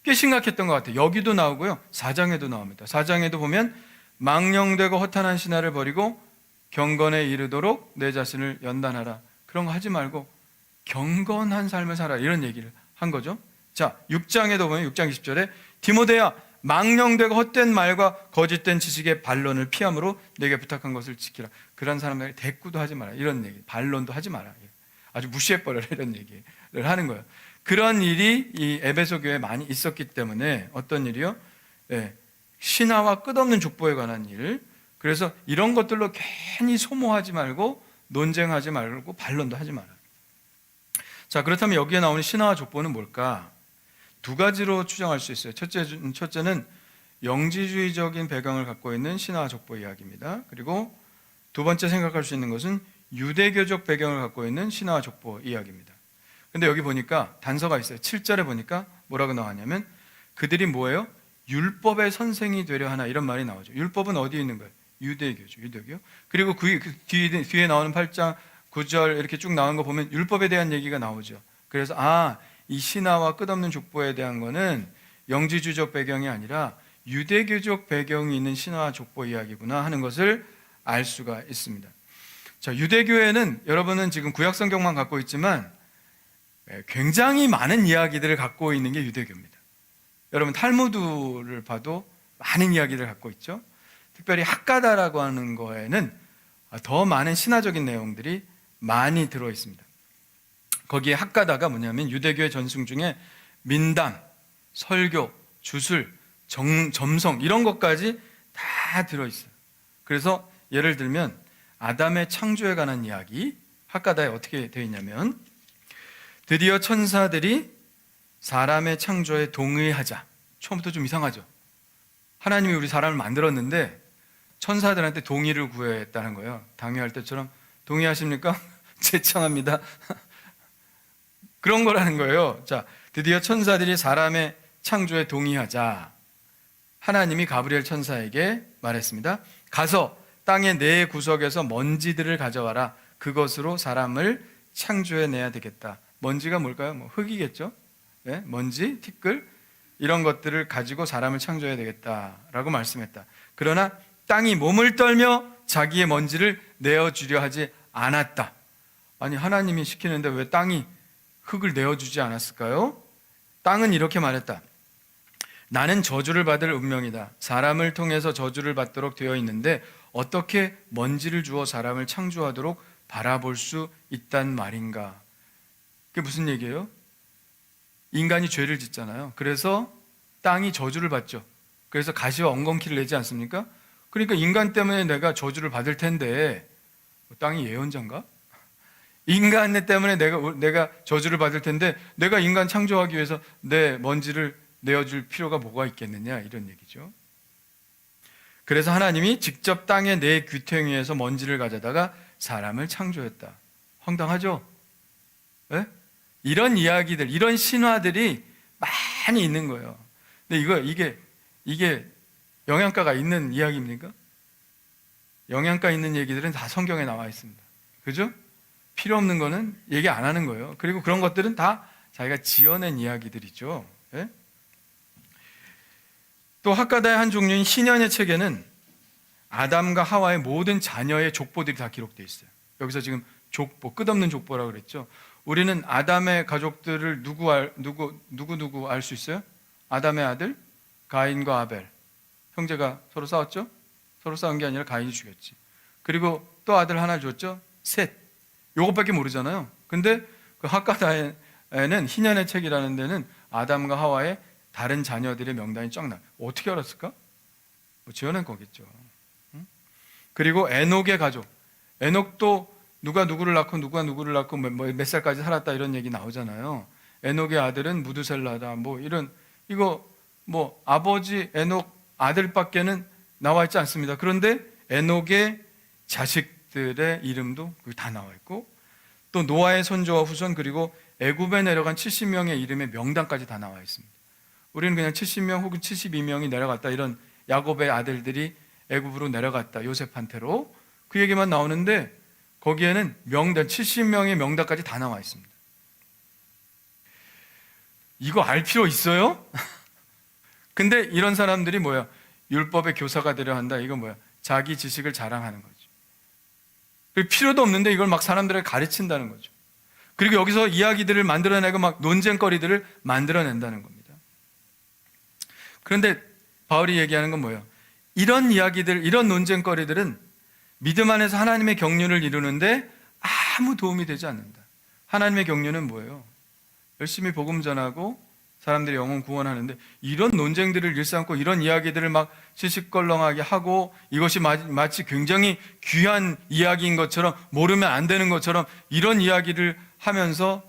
꽤 심각했던 것 같아요. 여기도 나오고요. 4장에도 나옵니다. 4장에도 보면 망령되고 허탄한 신하를 버리고 경건에 이르도록 내 자신을 연단하라. 그런 거 하지 말고 경건한 삶을 살아, 이런 얘기를 한 거죠. 자, 6장에도 보면 6장 20절에 디모데야, 망령되고 헛된 말과 거짓된 지식의 반론을 피함으로 내게 부탁한 것을 지키라. 그런 사람들에게 대꾸도 하지 마라, 이런 얘기, 반론도 하지 마라, 아주 무시해버려라, 이런 얘기를 하는 거예요. 그런 일이 이 에베소 교회에 많이 있었기 때문에, 어떤 일이요? 신화와 끝없는 족보에 관한 일. 그래서 이런 것들로 괜히 소모하지 말고, 논쟁하지 말고, 반론도 하지 마라. 자, 그렇다면 여기에 나오는 신화와 족보는 뭘까? 두 가지로 추정할 수 있어요. 첫째는 영지주의적인 배경을 갖고 있는 신화와 족보 이야기입니다. 그리고 두 번째 생각할 수 있는 것은 유대교적 배경을 갖고 있는 신화와 족보 이야기입니다. 근데 여기 보니까 단서가 있어요. 7절에 보니까 뭐라고 나왔냐면, 그들이 뭐예요? 율법의 선생이 되려 하나, 이런 말이 나오죠. 율법은 어디에 있는 거예요? 유대교죠. 유대교. 그리고 그 뒤에 나오는 8장 9절 이렇게 쭉 나온 거 보면 율법에 대한 얘기가 나오죠. 그래서 이 신화와 끝없는 족보에 대한 거는 영지주의적 배경이 아니라 유대교적 배경이 있는 신화와 족보 이야기구나 하는 것을 알 수가 있습니다. 자, 유대교회는 여러분은 지금 구약 성경만 갖고 있지만 굉장히 많은 이야기들을 갖고 있는 게 유대교입니다. 여러분 탈무드를 봐도 많은 이야기를 갖고 있죠. 특별히 학가다라고 하는 거에는 더 많은 신화적인 내용들이 많이 들어 있습니다. 거기에 학가다가 뭐냐면 유대교의 전승 중에 민담, 설교, 주술, 점성 이런 것까지 다 들어 있어요. 그래서 예를 들면 아담의 창조에 관한 이야기, 학가다에 어떻게 되어 있냐면, 드디어 천사들이 사람의 창조에 동의하자. 처음부터 좀 이상하죠. 하나님이 우리 사람을 만들었는데 천사들한테 동의를 구했다는 거예요. 당회할 때처럼 동의하십니까? 제청합니다. 그런 거라는 거예요. 자, 드디어 천사들이 사람의 창조에 동의하자. 하나님이 가브리엘 천사에게 말했습니다. 가서 땅의 네 구석에서 먼지들을 가져와라. 그것으로 사람을 창조해내야 되겠다. 먼지가 뭘까요? 흙이겠죠? 네? 먼지, 티끌 이런 것들을 가지고 사람을 창조해야 되겠다라고 말씀했다. 그러나 땅이 몸을 떨며 자기의 먼지를 내어주려 하지 않았다. 아니, 하나님이 시키는데 왜 땅이 흙을 내어주지 않았을까요? 땅은 이렇게 말했다. 나는 저주를 받을 운명이다. 사람을 통해서 저주를 받도록 되어 있는데 어떻게 먼지를 주어 사람을 창조하도록 바라볼 수 있단 말인가? 그게 무슨 얘기예요? 인간이 죄를 짓잖아요. 그래서 땅이 저주를 받죠. 그래서 가시와 엉겅퀴를 내지 않습니까? 그러니까 인간 때문에 내가 저주를 받을 텐데, 땅이 예언자인가? 인간 때문에 내가 저주를 받을 텐데 내가 인간 창조하기 위해서 내 먼지를 내어줄 필요가 뭐가 있겠느냐, 이런 얘기죠. 그래서 하나님이 직접 땅의 네 귀퉁이에서 먼지를 가져다가 사람을 창조했다. 황당하죠? 네? 이런 이야기들, 이런 신화들이 많이 있는 거예요. 근데 이게 영양가가 있는 이야기입니까? 영양가 있는 얘기들은 다 성경에 나와 있습니다. 그죠? 필요 없는 거는 얘기 안 하는 거예요. 그리고 그런 것들은 다 자기가 지어낸 이야기들이죠. 네? 또 학가다의 한 종류인 신현의 책에는 아담과 하와의 모든 자녀의 족보들이 다 기록되어 있어요. 여기서 지금 족보, 끝없는 족보라고 그랬죠. 우리는 아담의 가족들을 누구 알 수 있어요? 아담의 아들 가인과 아벨. 형제가 서로 싸웠죠? 서로 싸운 게 아니라 가인이 죽였지. 그리고 또 아들 하나 줬죠? 셋. 요것밖에 모르잖아요. 근데 그 학가다에는 희년의 책이라는 데는 아담과 하와의 다른 자녀들의 명단이 쫙 나와요. 어떻게 알았을까? 지어낸 거겠죠. 그리고 에녹의 가족. 에녹도 누가 누구를 낳고 누가 누구를 낳고 몇 살까지 살았다 이런 얘기 나오잖아요. 에녹의 아들은 무두셀라다. 이거 아버지 에녹 아들밖에는 나와 있지 않습니다. 그런데 에녹의 자식들의 이름도 다 나와 있고, 또 노아의 손주와 후손, 그리고 애굽에 내려간 70명의 이름의 명단까지 다 나와 있습니다. 우리는 그냥 70명 혹은 72명이 내려갔다, 이런 야곱의 아들들이 애굽으로 내려갔다, 요셉한테로, 그 얘기만 나오는데 거기에는 명단, 70명의 명단까지 다 나와 있습니다. 이거 알 필요 있어요? 근데 이런 사람들이 뭐야? 율법의 교사가 되려 한다. 이건 뭐야? 자기 지식을 자랑하는 거죠. 필요도 없는데 이걸 막 사람들에게 가르친다는 거죠. 그리고 여기서 이야기들을 만들어내고 막 논쟁거리들을 만들어낸다는 겁니다. 그런데 바울이 얘기하는 건 뭐예요? 이런 이야기들, 이런 논쟁거리들은 믿음 안에서 하나님의 경륜을 이루는데 아무 도움이 되지 않는다. 하나님의 경륜은 뭐예요? 열심히 복음 전하고 사람들이 영혼 구원하는데, 이런 논쟁들을 일삼고 이런 이야기들을 막 시시껄렁하게 하고 이것이 마치 굉장히 귀한 이야기인 것처럼, 모르면 안 되는 것처럼 이런 이야기를 하면서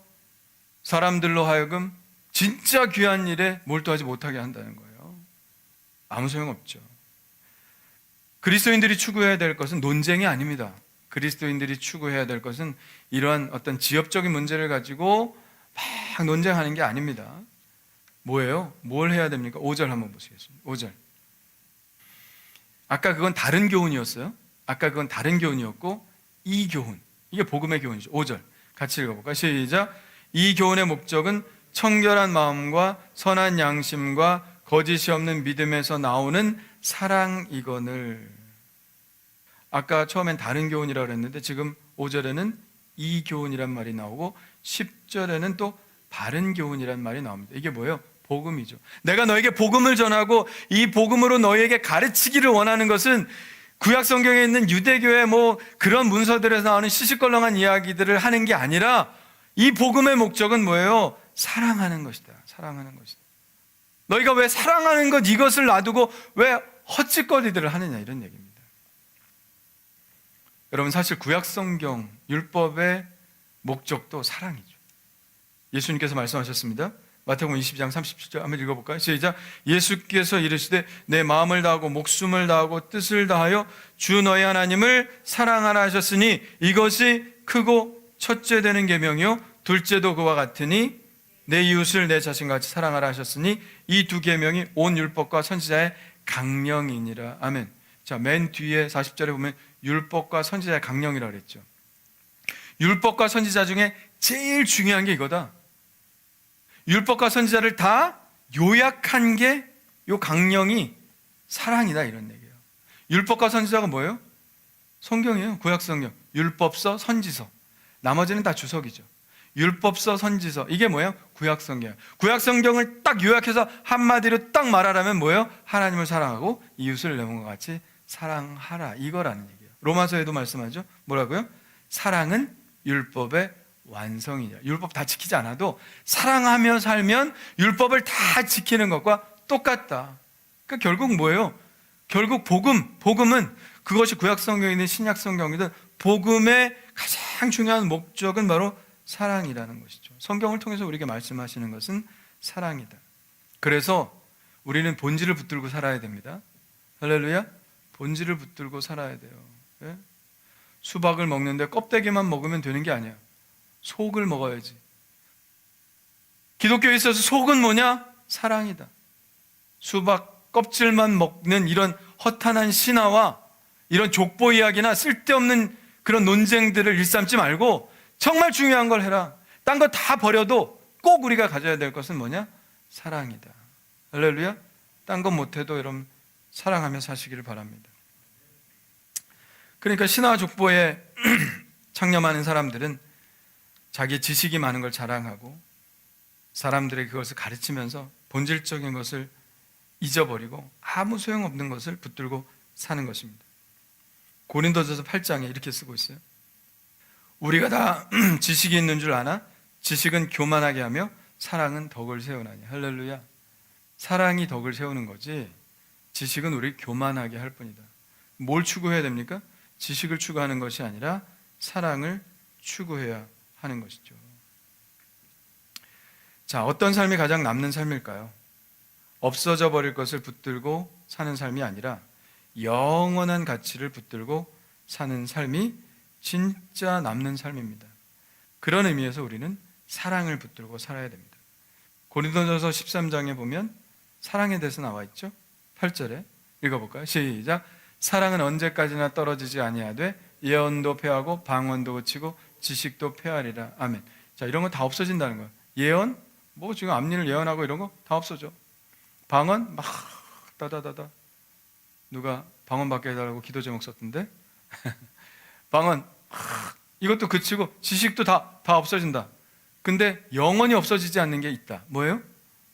사람들로 하여금 진짜 귀한 일에 몰두하지 못하게 한다는 거예요. 아무 소용없죠. 그리스도인들이 추구해야 될 것은 논쟁이 아닙니다. 그리스도인들이 추구해야 될 것은 이러한 어떤 지엽적인 문제를 가지고 막 논쟁하는 게 아닙니다. 뭐예요? 뭘 해야 됩니까? 5절 한번 보시겠습니다. 5절. 아까 그건 다른 교훈이었어요. 아까 그건 다른 교훈이었고, 이 교훈, 이게 복음의 교훈이죠. 5절 같이 읽어볼까요? 시작. 이 교훈의 목적은 청결한 마음과 선한 양심과 거짓이 없는 믿음에서 나오는 사랑이거늘. 아까 처음엔 다른 교훈이라고 그랬는데 지금 5절에는 이 교훈이란 말이 나오고 10절에는 또 바른 교훈이란 말이 나옵니다. 이게 뭐예요? 복음이죠. 내가 너에게 복음을 전하고 이 복음으로 너에게 가르치기를 원하는 것은 구약 성경에 있는 유대교의 뭐 그런 문서들에서 나오는 시시껄렁한 이야기들을 하는 게 아니라, 이 복음의 목적은 뭐예요? 사랑하는 것이다. 사랑하는 것이다. 너희가 왜 사랑하는 것, 이것을 놔두고 왜 헛짓거리들을 하느냐, 이런 얘기입니다. 여러분, 사실 구약 성경 율법의 목적도 사랑이죠. 예수님께서 말씀하셨습니다. 마태복음 22장 37절 한번 읽어볼까요? 시작. 예수께서 이르시되 내 마음을 다하고 목숨을 다하고 뜻을 다하여 주 너희 하나님을 사랑하라 하셨으니 이것이 크고 첫째 되는 계명이요 둘째도 그와 같으니 내 이웃을 내 자신같이 사랑하라 하셨으니 이 두 계명이 온 율법과 선지자의 강령이니라. 아멘. 자, 맨 뒤에 40절에 보면 율법과 선지자의 강령이라고 그랬죠. 율법과 선지자 중에 제일 중요한 게 이거다. 율법과 선지자를 다 요약한 게 요 강령이 사랑이다, 이런 얘기예요. 율법과 선지자가 뭐예요? 성경이에요. 구약 성경. 율법서, 선지서. 나머지는 다 주석이죠. 율법서, 선지서. 이게 뭐예요? 구약 성경. 구약 성경을 딱 요약해서 한마디로 딱 말하라면 뭐예요? 하나님을 사랑하고 이웃을 내 몸과 같이 사랑하라, 이거라는 얘기예요. 로마서에도 말씀하죠. 뭐라고요? 사랑은 율법의 완성이냐. 율법 다 지키지 않아도 사랑하며 살면 율법을 다 지키는 것과 똑같다. 그러니까 결국 뭐예요? 결국 복음은 그것이 구약 성경이든 신약 성경이든 복음의 가장 중요한 목적은 바로 사랑이라는 것이죠. 성경을 통해서 우리에게 말씀하시는 것은 사랑이다. 그래서 우리는 본질을 붙들고 살아야 됩니다. 할렐루야. 본질을 붙들고 살아야 돼요. 예? 수박을 먹는데 껍데기만 먹으면 되는 게 아니야. 속을 먹어야지. 기독교에 있어서 속은 뭐냐? 사랑이다. 수박 껍질만 먹는 이런 허탄한 신화와 이런 족보 이야기나 쓸데없는 그런 논쟁들을 일삼지 말고 정말 중요한 걸 해라. 딴 거 다 버려도 꼭 우리가 가져야 될 것은 뭐냐? 사랑이다. 할렐루야. 딴 건 못해도 여러분 사랑하며 사시기를 바랍니다. 그러니까 신화 족보에 창념하는 사람들은 자기 지식이 많은 걸 자랑하고 사람들에게 그것을 가르치면서 본질적인 것을 잊어버리고 아무 소용없는 것을 붙들고 사는 것입니다. 고린도전서 8장에 이렇게 쓰고 있어요. 우리가 다 지식이 있는 줄 아나 지식은 교만하게 하며 사랑은 덕을 세우나니. 할렐루야. 사랑이 덕을 세우는 거지 지식은 우리 교만하게 할 뿐이다. 뭘 추구해야 됩니까? 지식을 추구하는 것이 아니라 사랑을 추구해야 하는 것이죠. 자, 어떤 삶이 가장 남는 삶일까요? 없어져 버릴 것을 붙들고 사는 삶이 아니라 영원한 가치를 붙들고 사는 삶이 진짜 남는 삶입니다. 그런 의미에서 우리는 사랑을 붙들고 살아야 됩니다. 고린도전서 13장에 보면 사랑에 대해서 나와 있죠. 8절에 읽어볼까요? 시작. 사랑은 언제까지나 떨어지지 아니하되 예언도 패하고 방언도 그치고 지식도 패하리라. 아멘. 자, 이런 거 다 없어진다는 거예요. 예언, 뭐 지금 앞일을 예언하고 이런 거 다 없어져. 방언 막 따다다다. 누가 방언 받게 해달라고 기도 제목 썼던데 방언 이것도 그치고 지식도 다 없어진다. 근데 영원히 없어지지 않는 게 있다. 뭐예요?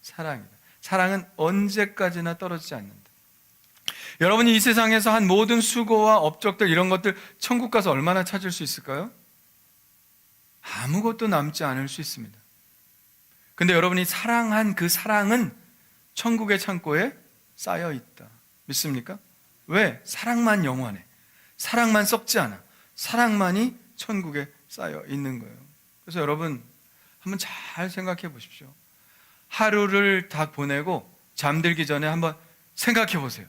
사랑이다. 사랑은 언제까지나 떨어지지 않는다. 여러분이 이 세상에서 한 모든 수고와 업적들 이런 것들 천국 가서 얼마나 찾을 수 있을까요? 아무것도 남지 않을 수 있습니다. 근데 여러분이 사랑한 그 사랑은 천국의 창고에 쌓여 있다. 믿습니까? 왜? 사랑만 영원해. 사랑만 썩지 않아. 사랑만이 천국에 쌓여 있는 거예요. 그래서 여러분 한번 잘 생각해 보십시오. 하루를 다 보내고 잠들기 전에 한번 생각해 보세요.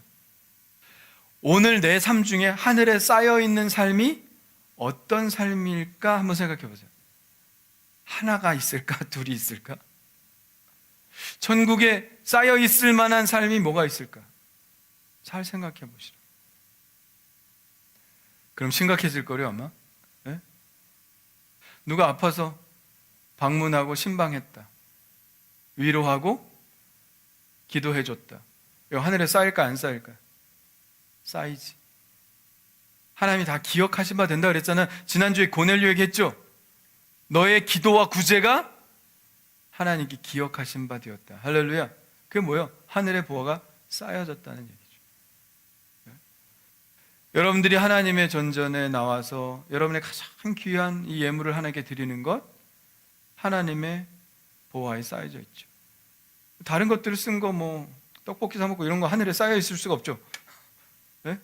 오늘 내 삶 중에 하늘에 쌓여 있는 삶이 어떤 삶일까 한번 생각해 보세요. 하나가 있을까? 둘이 있을까? 천국에 쌓여 있을 만한 삶이 뭐가 있을까? 잘 생각해 보시라. 그럼 심각해질 거래요, 아마. 네? 누가 아파서 방문하고 신방했다. 위로하고 기도해줬다. 이거 하늘에 쌓일까 안 쌓일까? 쌓이지. 하나님이 다 기억하신 바 된다 그랬잖아요. 지난주에 고넬료에게 했죠. 너의 기도와 구제가 하나님께 기억하신 바 되었다. 할렐루야. 그게 뭐예요? 하늘의 보화가 쌓여졌다는 얘기죠. 여러분들이 하나님의 전전에 나와서 여러분의 가장 귀한 이 예물을 하나님께 드리는 것, 하나님의 보화에 쌓여져 있죠. 다른 것들을 쓴 거 떡볶이 사 먹고 이런 거 하늘에 쌓여 있을 수가 없죠. 네?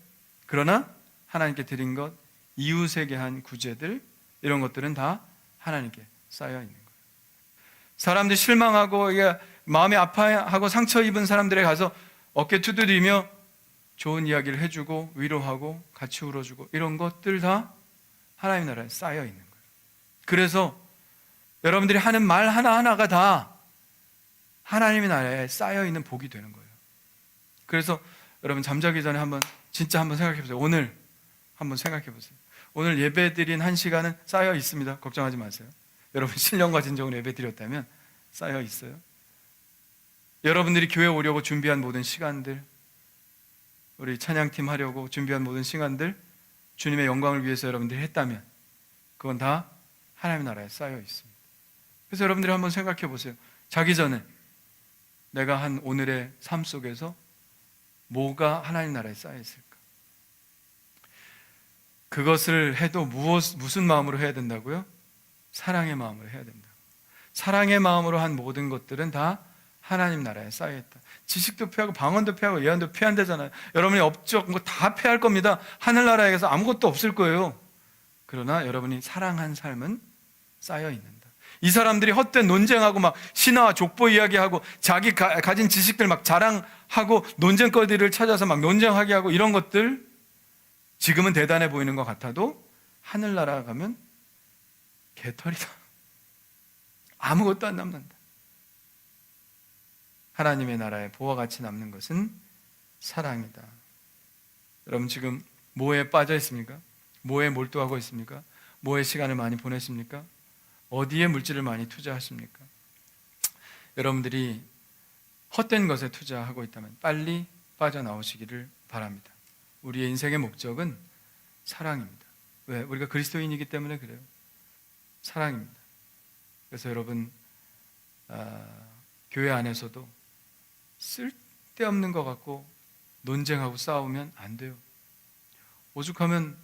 그러나 하나님께 드린 것, 이웃에게 한 구제들 이런 것들은 다 하나님께 쌓여 있는 거예요. 사람들이 실망하고 마음이 아파하고 상처 입은 사람들에 가서 어깨 두드리며 좋은 이야기를 해주고 위로하고 같이 울어주고 이런 것들 다 하나님 나라에 쌓여 있는 거예요. 그래서 여러분들이 하는 말 하나하나가 다 하나님의 나라에 쌓여 있는 복이 되는 거예요. 그래서 여러분 잠자기 전에 진짜 한번 생각해 보세요. 오늘 한번 생각해 보세요. 오늘 예배 드린 1시간은 쌓여 있습니다. 걱정하지 마세요. 여러분 신령과 진정으로 예배 드렸다면 쌓여 있어요. 여러분들이 교회 오려고 준비한 모든 시간들, 우리 찬양팀 하려고 준비한 모든 시간들, 주님의 영광을 위해서 여러분들이 했다면 그건 다 하나님의 나라에 쌓여 있습니다. 그래서 여러분들이 한번 생각해 보세요. 자기 전에 내가 한 오늘의 삶 속에서 뭐가 하나님 나라에 쌓여 있을까? 그것을 해도 무슨 마음으로 해야 된다고요? 사랑의 마음으로 해야 된다. 사랑의 마음으로 한 모든 것들은 다 하나님 나라에 쌓여있다. 지식도 피하고 방언도 피하고 예언도 피한다잖아요. 여러분이 업적 다 피할 겁니다. 하늘나라에서 아무것도 없을 거예요. 그러나 여러분이 사랑한 삶은 쌓여있는다. 이 사람들이 헛된 논쟁하고 막 신화와 족보 이야기하고 자기 가진 지식들 막 자랑하고 논쟁거리를 찾아서 막 논쟁하게 하고 이런 것들 지금은 대단해 보이는 것 같아도 하늘나라 가면 개털이다. 아무것도 안 남는다. 하나님의 나라에 보화같이 남는 것은 사랑이다. 여러분 지금 뭐에 빠져 있습니까? 뭐에 몰두하고 있습니까? 뭐에 시간을 많이 보내십니까? 어디에 물질을 많이 투자하십니까? 여러분들이 헛된 것에 투자하고 있다면 빨리 빠져나오시기를 바랍니다. 우리의 인생의 목적은 사랑입니다. 왜? 우리가 그리스도인이기 때문에 그래요. 사랑입니다. 그래서 여러분 교회 안에서도 쓸데없는 것 같고 논쟁하고 싸우면 안 돼요. 오죽하면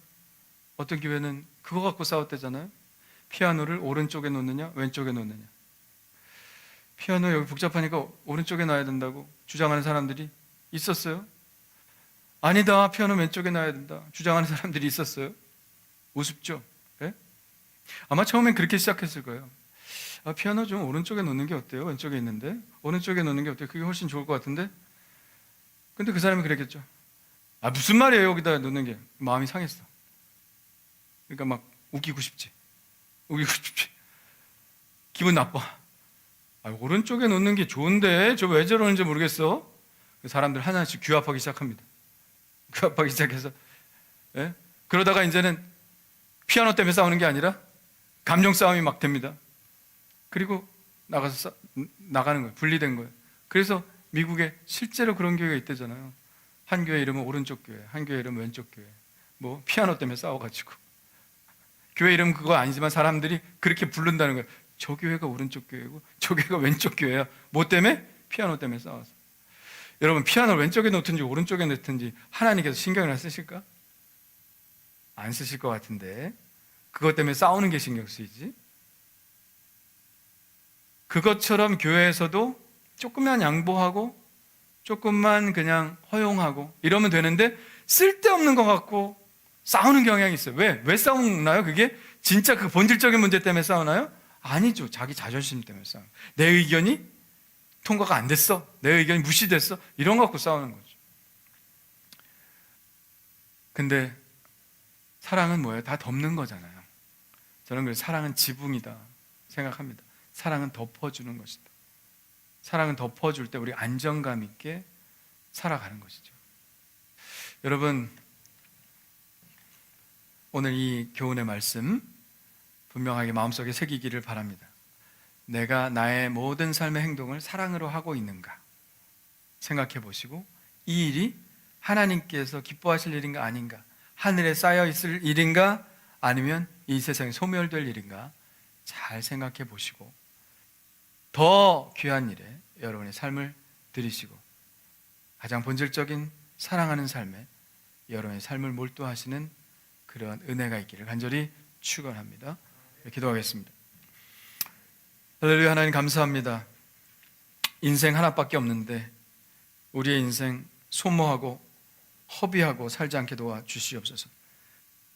어떤 교회는 그거 갖고 싸웠대잖아요. 피아노를 오른쪽에 놓느냐 왼쪽에 놓느냐. 피아노 여기 복잡하니까 오른쪽에 놔야 된다고 주장하는 사람들이 있었어요. 아니다, 피아노 왼쪽에 놔야 된다 주장하는 사람들이 있었어요. 우습죠? 네? 아마 처음엔 그렇게 시작했을 거예요. 피아노 좀 오른쪽에 놓는 게 어때요? 왼쪽에 있는데 오른쪽에 놓는 게 어때요? 그게 훨씬 좋을 것 같은데. 근데 그 사람이 그랬겠죠. 무슨 말이에요 여기다 놓는 게. 마음이 상했어. 그러니까 막 우기고 싶지. 기분 나빠. 오른쪽에 놓는 게 좋은데 저 왜 저러는지 모르겠어. 사람들 하나씩 규합하기 시작합니다. 규합하기 시작해서 그러다가 이제는 피아노 때문에 싸우는 게 아니라 감정 싸움이 막 됩니다. 그리고 나가는 거예요. 분리된 거예요. 그래서 미국에 실제로 그런 교회가 있대잖아요. 한 교회 이름은 오른쪽 교회, 한 교회 이름은 왼쪽 교회. 피아노 때문에 싸워가지고 교회 이름 그거 아니지만 사람들이 그렇게 부른다는 거예요. 저 교회가 오른쪽 교회고 저 교회가 왼쪽 교회야. 뭐 때문에? 피아노 때문에 싸워서. 여러분, 피아노를 왼쪽에 놓든지 오른쪽에 놓든지 하나님께서 신경을 쓰실까? 안 쓰실 것 같은데 그것 때문에 싸우는 게 신경 쓰이지? 그것처럼 교회에서도 조금만 양보하고 조금만 그냥 허용하고 이러면 되는데 쓸데없는 것 같고 싸우는 경향이 있어요. 왜 싸우나요? 그게 진짜 그 본질적인 문제 때문에 싸우나요? 아니죠. 자기 자존심 때문에 싸워요. 내 의견이 통과가 안 됐어. 내 의견이 무시됐어. 이런 거 갖고 싸우는 거죠. 근데 사랑은 뭐예요? 다 덮는 거잖아요. 저는 그래서 사랑은 지붕이다 생각합니다. 사랑은 덮어주는 것이다. 사랑은 덮어줄 때 우리 안정감 있게 살아가는 것이죠. 여러분, 오늘 이 교훈의 말씀 분명하게 마음속에 새기기를 바랍니다. 내가 나의 모든 삶의 행동을 사랑으로 하고 있는가 생각해 보시고, 이 일이 하나님께서 기뻐하실 일인가 아닌가, 하늘에 쌓여 있을 일인가 아니면 이 세상에 소멸될 일인가 잘 생각해 보시고 더 귀한 일에 여러분의 삶을 들이시고 가장 본질적인 사랑하는 삶에 여러분의 삶을 몰두하시는 그러한 은혜가 있기를 간절히 축원합니다. 기도하겠습니다. 할렐루야. 하나님 감사합니다. 인생 하나밖에 없는데 우리의 인생 소모하고 허비하고 살지 않게 도와주시옵소서.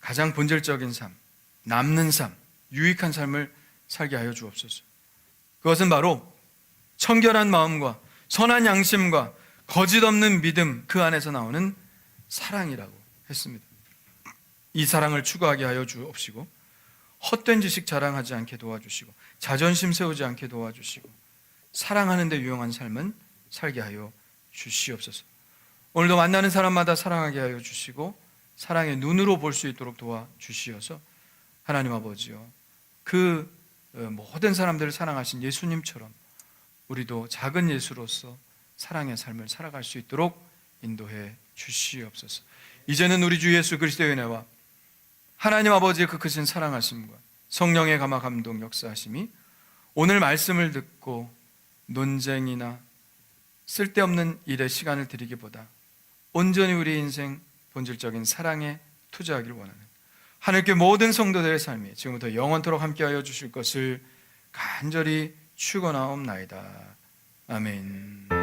가장 본질적인 삶, 남는 삶, 유익한 삶을 살게 하여 주옵소서. 그것은 바로 청결한 마음과 선한 양심과 거짓 없는 믿음, 그 안에서 나오는 사랑이라고 했습니다. 이 사랑을 추구하게 하여 주옵시고 헛된 지식 자랑하지 않게 도와주시고 자존심 세우지 않게 도와주시고 사랑하는 데 유용한 삶은 살게 하여 주시옵소서. 오늘도 만나는 사람마다 사랑하게 하여 주시고 사랑의 눈으로 볼 수 있도록 도와주시어서 하나님 아버지요, 그 모든 사람들을 사랑하신 예수님처럼 우리도 작은 예수로서 사랑의 삶을 살아갈 수 있도록 인도해 주시옵소서. 이제는 우리 주 예수 그리스도의 은혜와 하나님 아버지의 그 크신 사랑하심과 성령의 감화 감동 역사하심이 오늘 말씀을 듣고 논쟁이나 쓸데없는 일에 시간을 들이기보다 온전히 우리 인생 본질적인 사랑에 투자하기를 원하는 하늘께 모든 성도들의 삶이 지금부터 영원토록 함께하여 주실 것을 간절히 축원하옵나이다. 아멘.